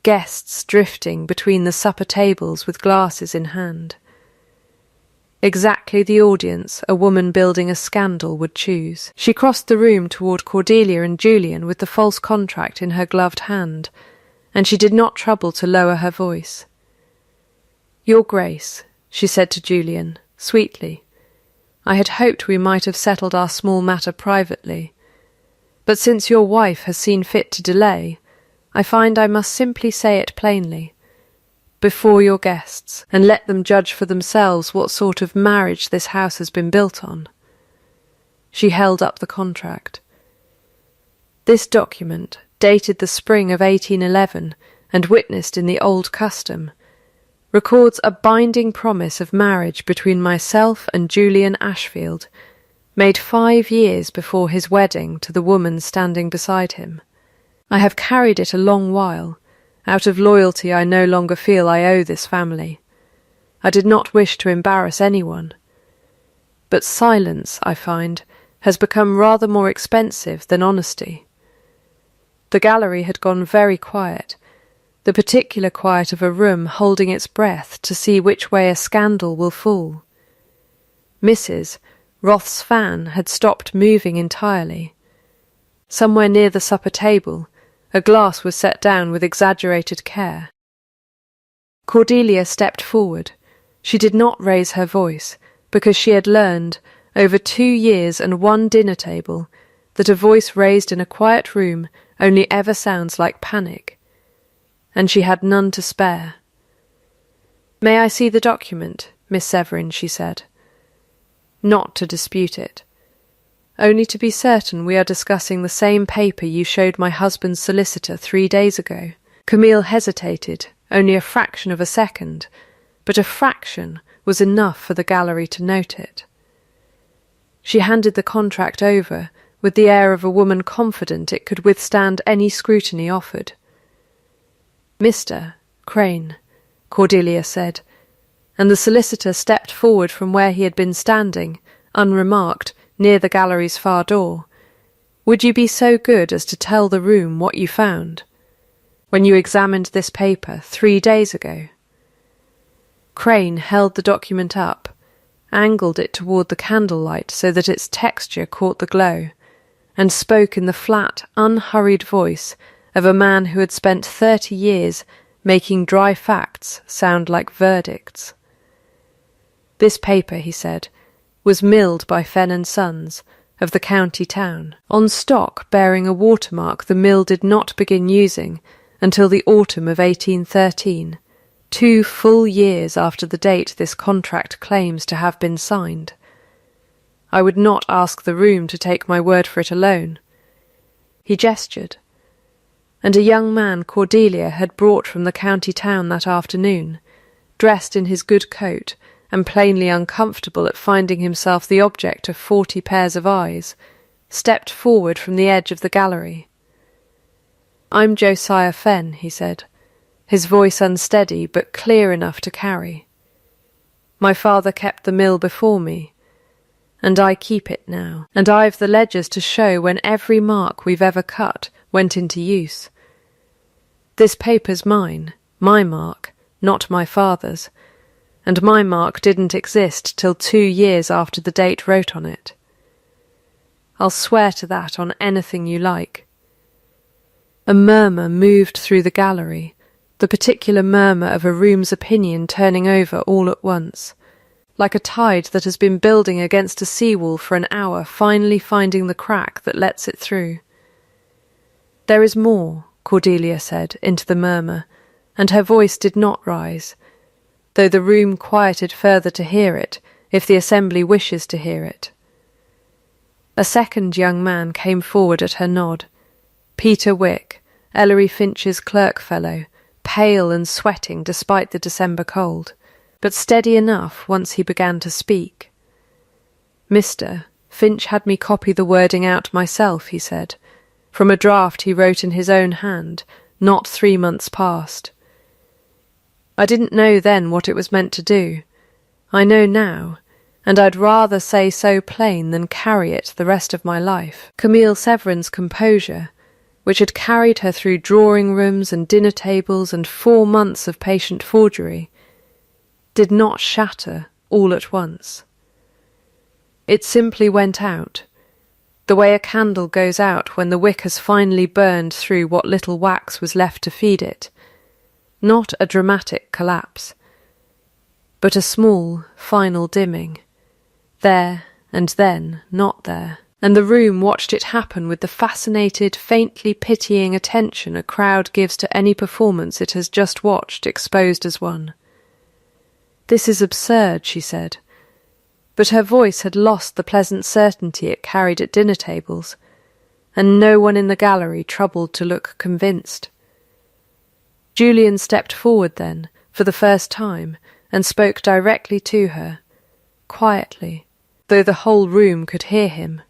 guests drifting between the supper tables with glasses in hand. Exactly the audience a woman building a scandal would choose. She crossed the room toward Cordelia and Julian with the false contract in her gloved hand, and she did not trouble to lower her voice. "Your Grace," she said to Julian, sweetly, "I had hoped we might have settled our small matter privately, but since your wife has seen fit to delay, I find I must simply say it plainly, before your guests, and let them judge for themselves what sort of marriage this house has been built on." She held up the contract. This document, dated the spring of 1811 and witnessed in the old custom, records a binding promise of marriage between myself and Julian Ashfield, made 5 years before his wedding to the woman standing beside him. I have carried it a long while, out of loyalty I no longer feel I owe this family. I did not wish to embarrass anyone. But silence, I find, has become rather more expensive than honesty. The gallery had gone very quiet, the particular quiet of a room holding its breath to see which way a scandal will fall. Mrs. Roth's fan had stopped moving entirely. Somewhere near the supper table, a glass was set down with exaggerated care. Cordelia stepped forward. She did not raise her voice, because she had learned, over 2 years and 1 dinner table, that a voice raised in a quiet room only ever sounds like panic, and she had none to spare. "May I see the document, Miss Severin?" she said. "Not to dispute it. Only to be certain we are discussing the same paper you showed my husband's solicitor 3 days ago." Camille hesitated, only a fraction of a second, but a fraction was enough for the gallery to note it. She handed the contract over with the air of a woman confident it could withstand any scrutiny offered. "Mr. Crane," Cordelia said, and the solicitor stepped forward from where he had been standing, unremarked, near the gallery's far door. "Would you be so good as to tell the room what you found when you examined this paper 3 days ago?" Crane held the document up, angled it toward the candlelight so that its texture caught the glow, and spoke in the flat, unhurried voice of a man who had spent 30 years making dry facts sound like verdicts. "This paper," he said, "was milled by Fenn and Sons, of the county town, on stock bearing a watermark the mill did not begin using until the autumn of 1813, 2 full years after the date this contract claims to have been signed. I would not ask the room to take my word for it alone." He gestured, and a young man Cordelia had brought from the county town that afternoon, dressed in his good coat and plainly uncomfortable at finding himself the object of 40 pairs of eyes, stepped forward from the edge of the gallery. "I'm Josiah Fenn," he said, his voice unsteady but clear enough to carry. "My father kept the mill before me, and I keep it now, and I've the ledgers to show when every mark we've ever cut went into use. This paper's mine, my mark, not my father's, and my mark didn't exist till 2 years after the date wrote on it. I'll swear to that on anything you like." A murmur moved through the gallery, the particular murmur of a room's opinion turning over all at once, like a tide that has been building against a seawall for an hour finally finding the crack that lets it through. "There is more," Cordelia said into the murmur, and her voice did not rise, though the room quieted further to hear it, if the assembly wishes to hear it. A second young man came forward at her nod, Peter Wick, Ellery Finch's clerk fellow, pale and sweating despite the December cold, but steady enough once he began to speak. "Mr. Finch had me copy the wording out myself," he said, "from a draft he wrote in his own hand, not 3 months past. I didn't know then what it was meant to do. I know now, and I'd rather say so plain than carry it the rest of my life." Camille Severin's composure, which had carried her through drawing-rooms and dinner-tables and 4 months of patient forgery, did not shatter all at once. It simply went out, the way a candle goes out when the wick has finally burned through what little wax was left to feed it. Not a dramatic collapse, but a small, final dimming, there and then not there, and the room watched it happen with the fascinated, faintly pitying attention a crowd gives to any performance it has just watched exposed as one. "This is absurd," she said, but her voice had lost the pleasant certainty it carried at dinner tables, and no one in the gallery troubled to look convinced. Julian stepped forward then, for the first time, and spoke directly to her, quietly, though the whole room could hear him.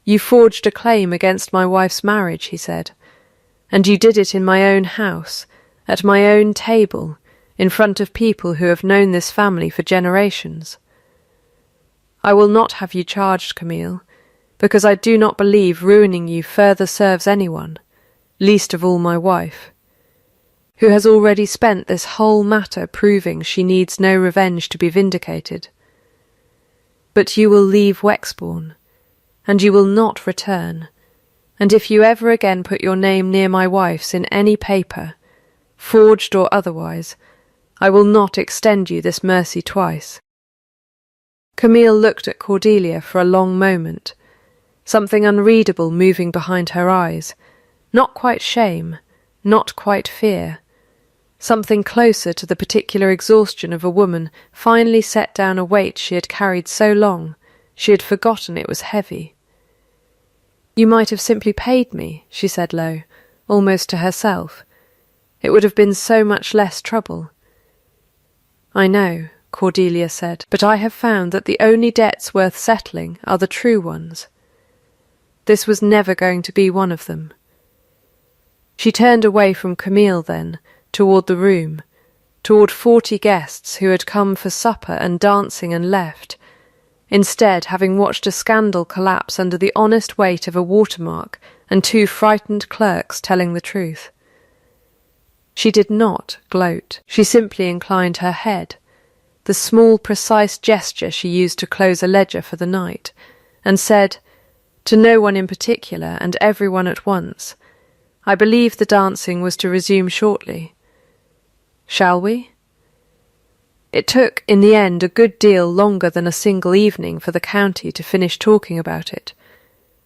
"You forged a claim against my wife's marriage," he said, "and you did it in my own house, at my own table, in front of people who have known this family for generations. I will not have you charged, Camille, because I do not believe ruining you further serves anyone, least of all my wife, who has already spent this whole matter proving she needs no revenge to be vindicated. But you will leave Wexbourne, and you will not return, and if you ever again put your name near my wife's in any paper, forged or otherwise, I will not extend you this mercy twice." Camille looked at Cordelia for a long moment, something unreadable moving behind her eyes, not quite shame, not quite fear, something closer to the particular exhaustion of a woman finally set down a weight she had carried so long she had forgotten it was heavy. "You might have simply paid me," she said low, almost to herself. "It would have been so much less trouble." I know, Cordelia said, but I have found that the only debts worth settling are the true ones. This was never going to be one of them. She turned away from Camille then, toward the room, toward 40 guests who had come for supper and dancing and left, instead having watched a scandal collapse under the honest weight of a watermark and 2 frightened clerks telling the truth. She did not gloat. She simply inclined her head, the small, precise gesture she used to close a ledger for the night, and said, to no one in particular and everyone at once, I believe the dancing was to resume shortly. Shall we? It took, in the end, a good deal longer than a single evening for the county to finish talking about it,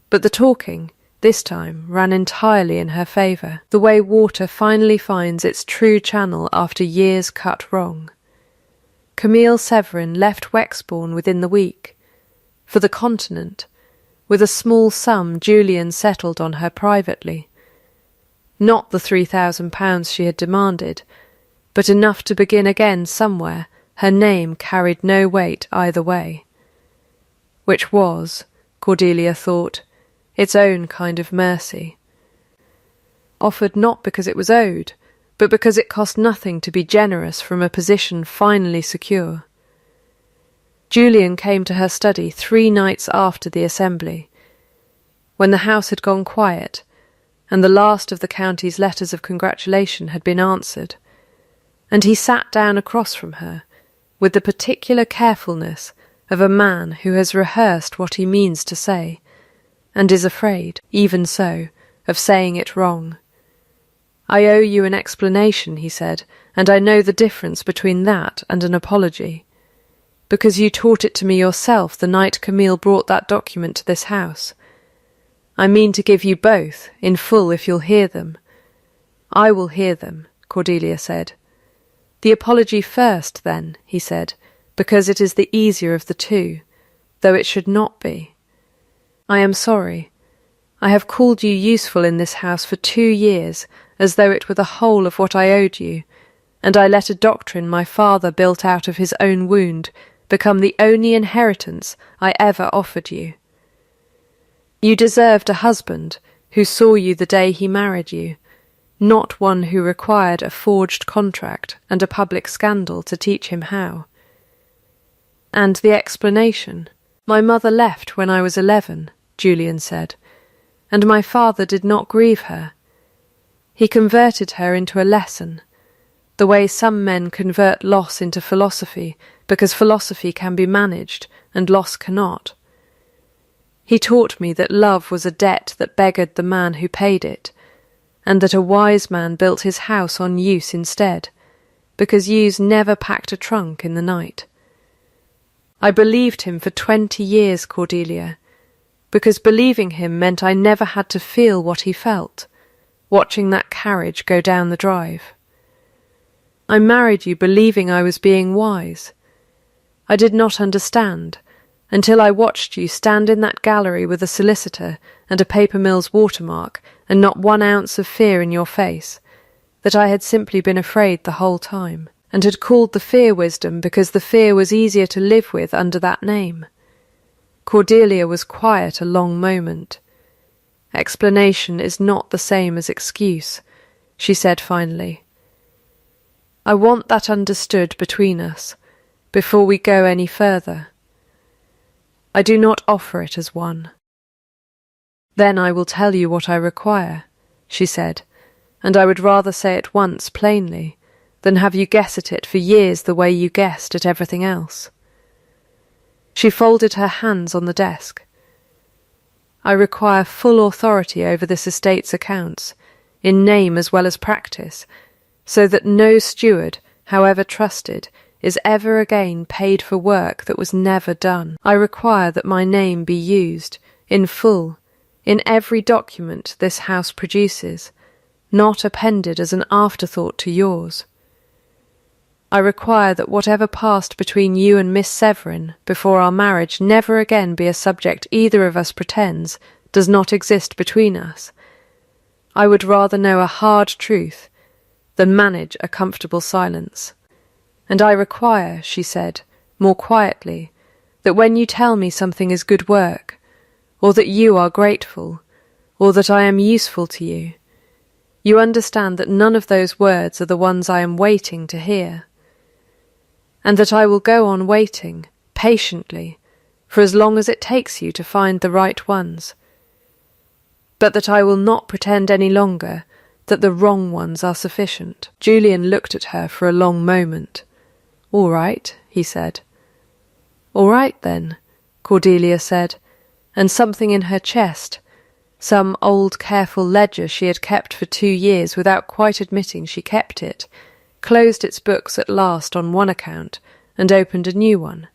but the talking, this time, ran entirely in her favour, the way water finally finds its true channel after years cut wrong. Camille Severin left Wexbourne within the week, for the continent, with a small sum Julian settled on her privately. Not the £3,000 she had demanded, but enough to begin again somewhere. Her name carried no weight either way. Which was, Cordelia thought, its own kind of mercy. Offered not because it was owed, but because it cost nothing to be generous from a position finally secure. Julian came to her study 3 nights after the assembly, when the house had gone quiet, and the last of the county's letters of congratulation had been answered, and he sat down across from her, with the particular carefulness of a man who has rehearsed what he means to say, and is afraid, even so, of saying it wrong. I owe you an explanation, he said, and I know the difference between that and an apology, because you taught it to me yourself the night Camille brought that document to this house. I mean to give you both, in full, if you'll hear them. I will hear them, Cordelia said. The apology first, then, he said, because it is the easier of the two, though it should not be. I am sorry. I have called you useful in this house for 2 years, as though it were the whole of what I owed you, and I let a doctrine my father built out of his own wound become the only inheritance I ever offered you. You deserved a husband who saw you the day he married you, not one who required a forged contract and a public scandal to teach him how. And the explanation. My mother left when I was 11, Julian said, and my father did not grieve her. He converted her into a lesson, the way some men convert loss into philosophy, because philosophy can be managed and loss cannot. He taught me that love was a debt that beggared the man who paid it, and that a wise man built his house on use instead, because use never packed a trunk in the night. I believed him for 20 years, Cordelia, because believing him meant I never had to feel what he felt, watching that carriage go down the drive. I married you believing I was being wise. I did not understand, until I watched you stand in that gallery with a solicitor and a paper mill's watermark, and not 1 ounce of fear in your face, that I had simply been afraid the whole time, and had called the fear wisdom because the fear was easier to live with under that name. Cordelia was quiet a long moment. Explanation is not the same as excuse, she said finally. I want that understood between us, before we go any further. I do not offer it as one. Then I will tell you what I require, she said, and I would rather say it once plainly than have you guess at it for years the way you guessed at everything else. She folded her hands on the desk. I require full authority over this estate's accounts, in name as well as practice, so that no steward, however trusted, is ever again paid for work that was never done. I require that my name be used, in full, in every document this house produces, not appended as an afterthought to yours. I require that whatever passed between you and Miss Severin before our marriage never again be a subject either of us pretends does not exist between us. I would rather know a hard truth than manage a comfortable silence. "And I require," she said, more quietly, "that when you tell me something is good work, or that you are grateful, or that I am useful to you, you understand that none of those words are the ones I am waiting to hear, and that I will go on waiting, patiently, for as long as it takes you to find the right ones, but that I will not pretend any longer that the wrong ones are sufficient." Julian looked at her for a long moment. "All right," he said. "All right, then," Cordelia said, and something in her chest, some old careful ledger she had kept for 2 years without quite admitting she kept it, closed its books at last on one account and opened a new one.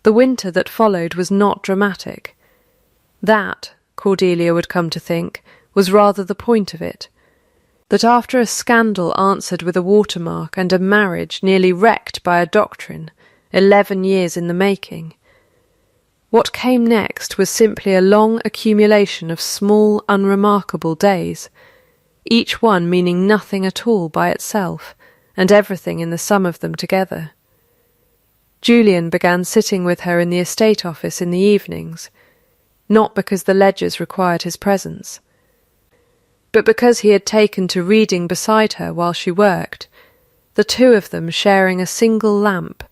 The winter that followed was not dramatic. That, Cordelia would come to think, was rather the point of it. That after a scandal answered with a watermark and a marriage nearly wrecked by a doctrine, 11 years in the making, what came next was simply a long accumulation of small, unremarkable days, each one meaning nothing at all by itself, and everything in the sum of them together. Julian began sitting with her in the estate office in the evenings, not because the ledgers required his presence, but because he had taken to reading beside her while she worked, the two of them sharing a single lamp,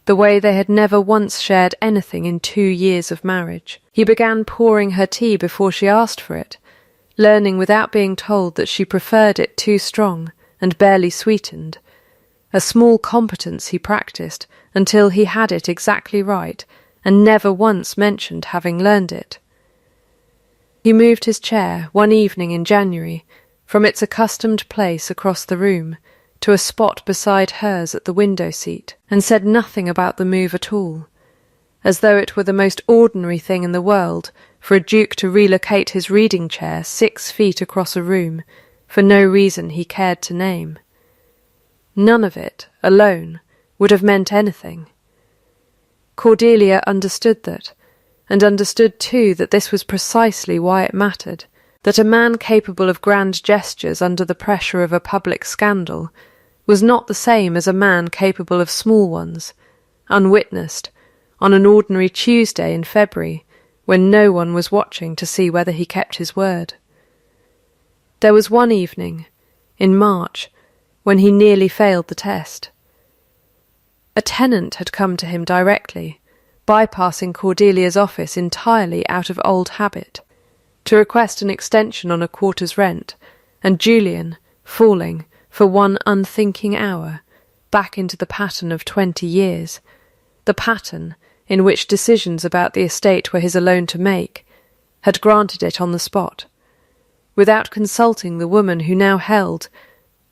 the way they had never once shared anything in 2 years of marriage. He began pouring her tea before she asked for it, learning without being told that she preferred it too strong and barely sweetened, a small competence he practised until he had it exactly right and never once mentioned having learned it. He moved his chair one evening in January from its accustomed place across the room to a spot beside hers at the window seat, and said nothing about the move at all, as though it were the most ordinary thing in the world for a duke to relocate his reading chair 6 feet across a room for no reason he cared to name. None of it, alone, would have meant anything. Cordelia understood that, and understood too that this was precisely why it mattered, that a man capable of grand gestures under the pressure of a public scandal was not the same as a man capable of small ones, unwitnessed, on an ordinary Tuesday in February, when no one was watching to see whether he kept his word. There was one evening, in March, when he nearly failed the test. A tenant had come to him directly, bypassing Cordelia's office entirely out of old habit, to request an extension on a quarter's rent, and Julian, falling, for one unthinking hour, back into the pattern of 20 years, the pattern in which decisions about the estate were his alone to make, had granted it on the spot, without consulting the woman who now held,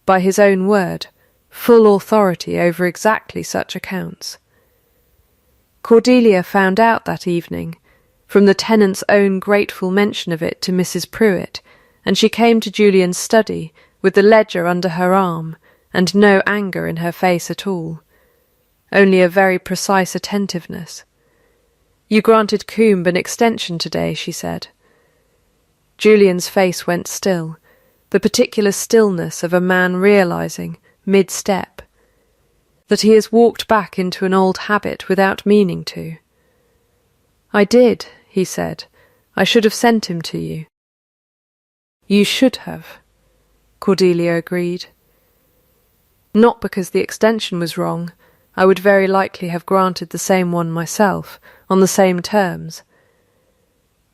by his own word, full authority over exactly such accounts. Cordelia found out that evening, from the tenant's own grateful mention of it to Mrs. Pruitt, and she came to Julian's study with the ledger under her arm and no anger in her face at all, only a very precise attentiveness. "You granted Coombe an extension today," she said. Julian's face went still, the particular stillness of a man realizing, mid-step, that he has walked back into an old habit without meaning to. "I did," he said. "I should have sent him to you." "You should have," Cordelia agreed. "Not because the extension was wrong. I would very likely have granted the same one myself, on the same terms.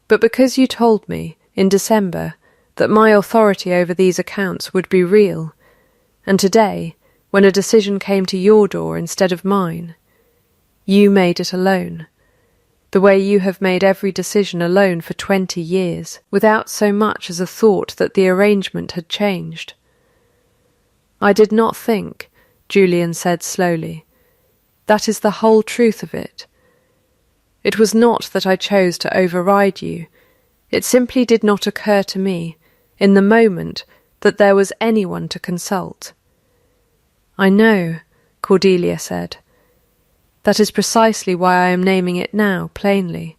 But because you told me, in December, that my authority over these accounts would be real, and today, when a decision came to your door instead of mine, you made it alone, the way you have made every decision alone for 20 years, without so much as a thought that the arrangement had changed." "I did not think," Julian said slowly. "That is the whole truth of it. It was not that I chose to override you. It simply did not occur to me, in the moment, that there was anyone to consult." "I know," Cordelia said. "That is precisely why I am naming it now, plainly,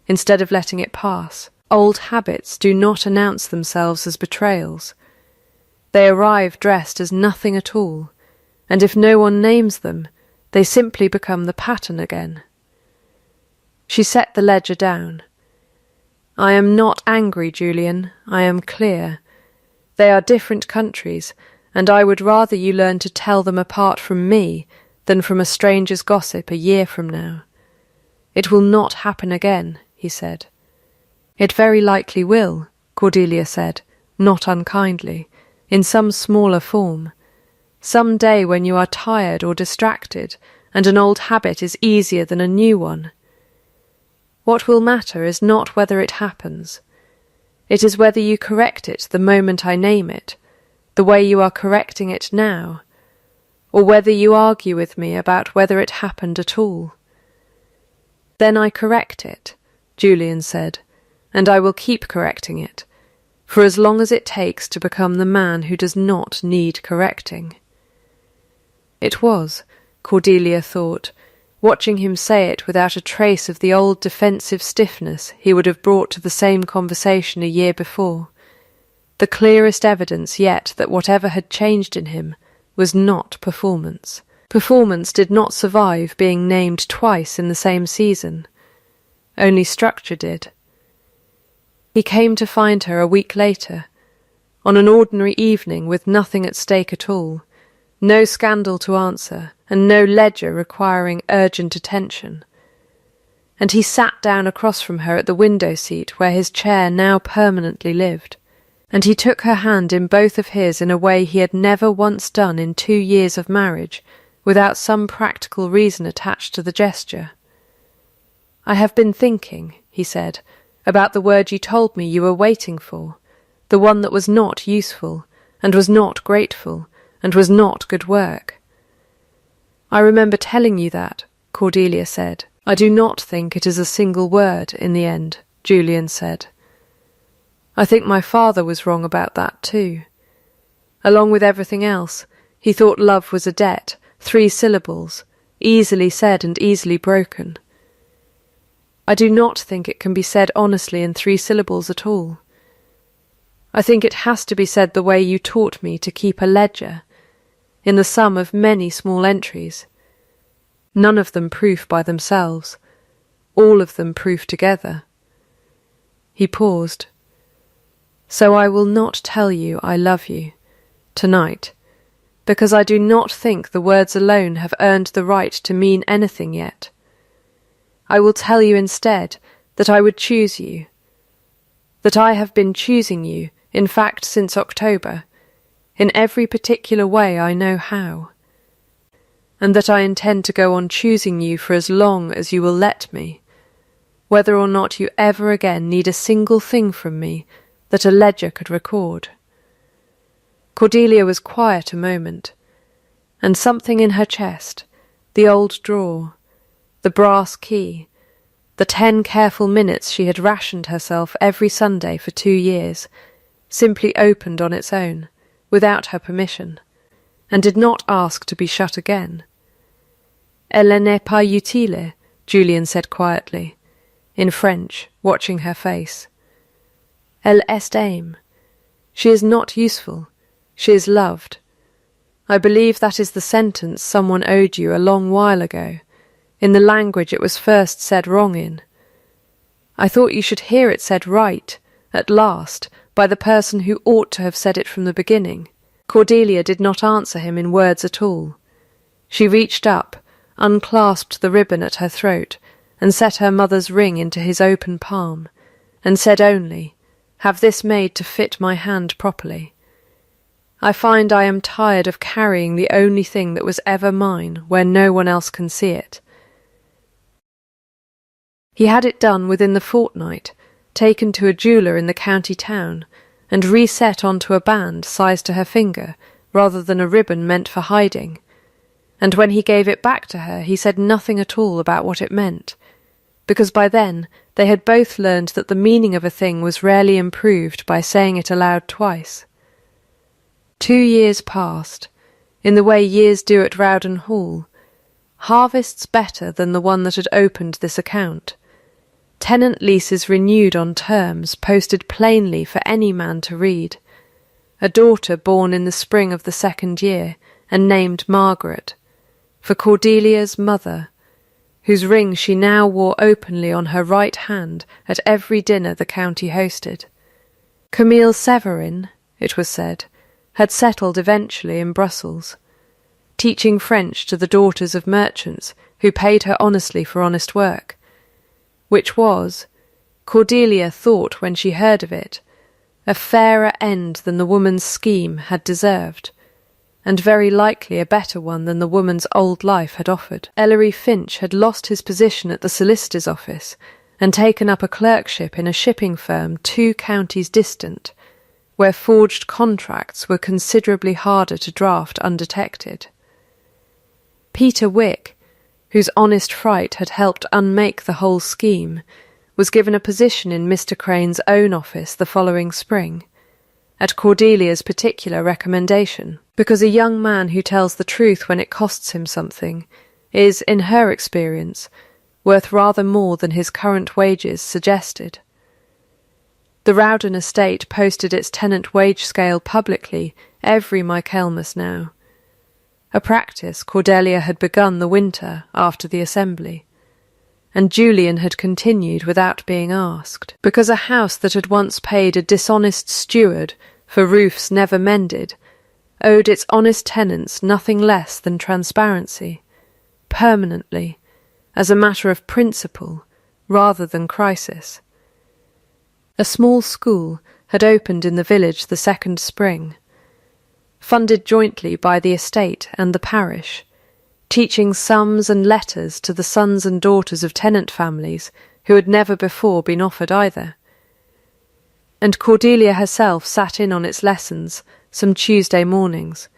instead of letting it pass. Old habits do not announce themselves as betrayals. They arrive dressed as nothing at all, and if no one names them, they simply become the pattern again. She set the ledger down. I am not angry, Julian. I am clear. They are different countries, and I would rather you learn to tell them apart from me than from a stranger's gossip a year from now. It will not happen again, he said. It very likely will, Cordelia said, not unkindly, in some smaller form. Some day when you are tired or distracted, and an old habit is easier than a new one. What will matter is not whether it happens. It is whether you correct it the moment I name it, the way you are correcting it now, or whether you argue with me about whether it happened at all. Then I correct it, Julian said, and I will keep correcting it, for as long as it takes to become the man who does not need correcting. It was, Cordelia thought, watching him say it without a trace of the old defensive stiffness he would have brought to the same conversation a year before, the clearest evidence yet that whatever had changed in him was not performance. Performance did not survive being named twice in the same season. Only structure did. He came to find her a week later, on an ordinary evening with nothing at stake at all, no scandal to answer, and no ledger requiring urgent attention. And he sat down across from her at the window seat where his chair now permanently lived, and he took her hand in both of his in a way he had never once done in 2 years of marriage, without some practical reason attached to the gesture. I have been thinking, he said, about the word you told me you were waiting for, the one that was not useful, and was not grateful, and was not good work. I remember telling you that, Cordelia said. I do not think it is a single word in the end, Julian said. I think my father was wrong about that too. Along with everything else, he thought love was a debt, 3 syllables, easily said and easily broken. I do not think it can be said honestly in 3 syllables at all. I think it has to be said the way you taught me to keep a ledger, in the sum of many small entries, none of them proof by themselves, all of them proof together. He paused. So I will not tell you I love you, tonight, because I do not think the words alone have earned the right to mean anything yet. I will tell you instead that I would choose you, that I have been choosing you, in fact since October, in every particular way I know how, and that I intend to go on choosing you for as long as you will let me, whether or not you ever again need a single thing from me that a ledger could record. Cordelia was quiet a moment, and something in her chest, the old drawer, the brass key, the 10 careful minutes she had rationed herself every Sunday for 2 years, simply opened on its own, without her permission, and did not ask to be shut again. Elle n'est pas utile, Julian said quietly, in French, watching her face. Elle est aime. She is not useful. She is loved. I believe that is the sentence someone owed you a long while ago, in the language it was first said wrong in. I thought you should hear it said right, at last, by the person who ought to have said it from the beginning. Cordelia did not answer him in words at all. She reached up, unclasped the ribbon at her throat, and set her mother's ring into his open palm, and said only, "Have this made to fit my hand properly. I find I am tired of carrying the only thing that was ever mine where no one else can see it." He had it done within the fortnight, taken to a jeweller in the county town, and reset onto a band sized to her finger, rather than a ribbon meant for hiding. And when he gave it back to her, he said nothing at all about what it meant, because by then they had both learned that the meaning of a thing was rarely improved by saying it aloud twice. 2 years passed, in the way years do at Rowden Hall, harvests better than the one that had opened this account. Tenant leases renewed on terms posted plainly for any man to read. A daughter born in the spring of the 2nd year, and named Margaret, for Cordelia's mother, whose ring she now wore openly on her right hand at every dinner the county hosted. Camille Severin, it was said, had settled eventually in Brussels, teaching French to the daughters of merchants who paid her honestly for honest work, which was, Cordelia thought when she heard of it, a fairer end than the woman's scheme had deserved, and very likely a better one than the woman's old life had offered. Ellery Finch had lost his position at the solicitor's office and taken up a clerkship in a shipping firm 2 counties distant, where forged contracts were considerably harder to draft undetected. Peter Wick, whose honest fright had helped unmake the whole scheme, was given a position in Mr. Crane's own office the following spring, at Cordelia's particular recommendation, because a young man who tells the truth when it costs him something is, in her experience, worth rather more than his current wages suggested. The Rowden estate posted its tenant wage scale publicly every Michaelmas now, a practice Cordelia had begun the winter after the assembly, and Julian had continued without being asked, because a house that had once paid a dishonest steward for roofs never mended owed its honest tenants nothing less than transparency, permanently, as a matter of principle rather than crisis. A small school had opened in the village the second spring, funded jointly by the estate and the parish, teaching sums and letters to the sons and daughters of tenant families who had never before been offered either. And Cordelia herself sat in on its lessons some Tuesday mornings,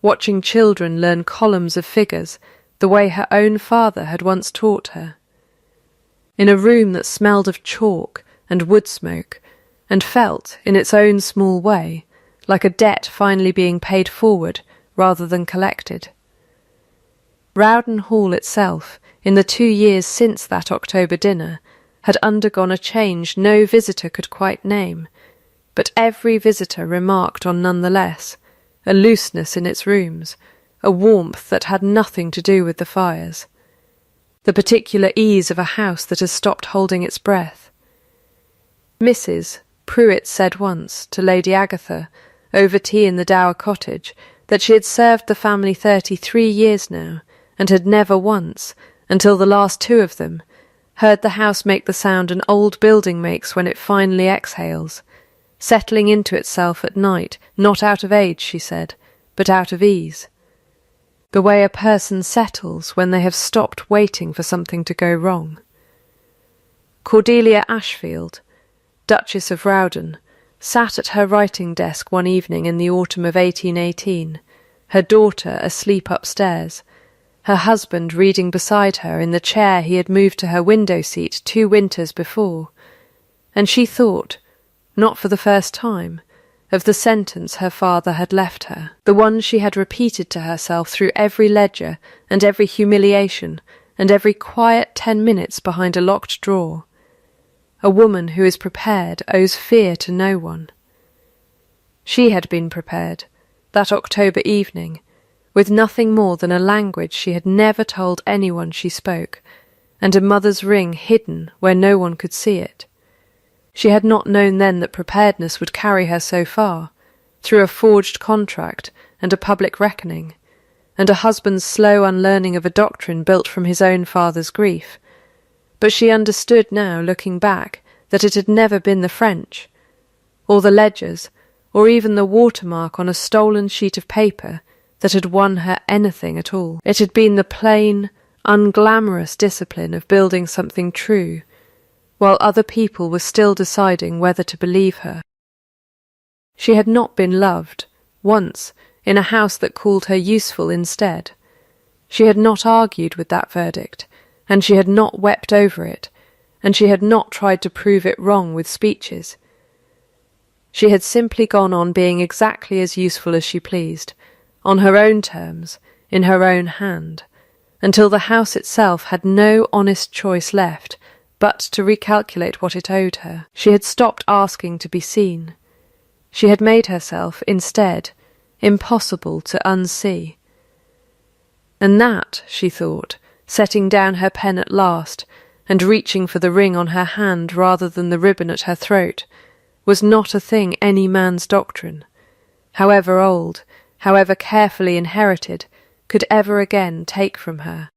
watching children learn columns of figures the way her own father had once taught her. In a room that smelled of chalk and wood smoke, and felt, in its own small way, like a debt finally being paid forward rather than collected. Rowden Hall itself, in the 2 years since that October dinner, had undergone a change no visitor could quite name, but every visitor remarked on none the less, a looseness in its rooms, a warmth that had nothing to do with the fires, the particular ease of a house that has stopped holding its breath. Mrs. Pruitt said once to Lady Agatha, over tea in the dower cottage, that she had served the family 33 years now, and had never once, until the last 2 of them, heard the house make the sound an old building makes when it finally exhales, settling into itself at night, not out of age, she said, but out of ease. The way a person settles when they have stopped waiting for something to go wrong. Cordelia Ashfield, Duchess of Rowden, sat at her writing desk one evening in the autumn of 1818, her daughter asleep upstairs, her husband reading beside her in the chair he had moved to her window seat 2 winters before, and she thought, not for the first time, of the sentence her father had left her, the one she had repeated to herself through every ledger and every humiliation and every quiet 10 minutes behind a locked drawer. A woman who is prepared owes fear to no one. She had been prepared, that October evening, with nothing more than a language she had never told anyone she spoke, and a mother's ring hidden where no one could see it. She had not known then that preparedness would carry her so far, through a forged contract and a public reckoning, and a husband's slow unlearning of a doctrine built from his own father's grief. But she understood now, looking back, that it had never been the French, or the ledgers, or even the watermark on a stolen sheet of paper that had won her anything at all. It had been the plain, unglamorous discipline of building something true, while other people were still deciding whether to believe her. She had not been loved, once, in a house that called her useful instead. She had not argued with that verdict, and she had not wept over it, and she had not tried to prove it wrong with speeches. She had simply gone on being exactly as useful as she pleased, on her own terms, in her own hand, until the house itself had no honest choice left but to recalculate what it owed her. She had stopped asking to be seen. She had made herself, instead, impossible to unsee, And that, she thought, setting down her pen at last, and reaching for the ring on her hand rather than the ribbon at her throat, was not a thing any man's doctrine, however old, however carefully inherited, could ever again take from her.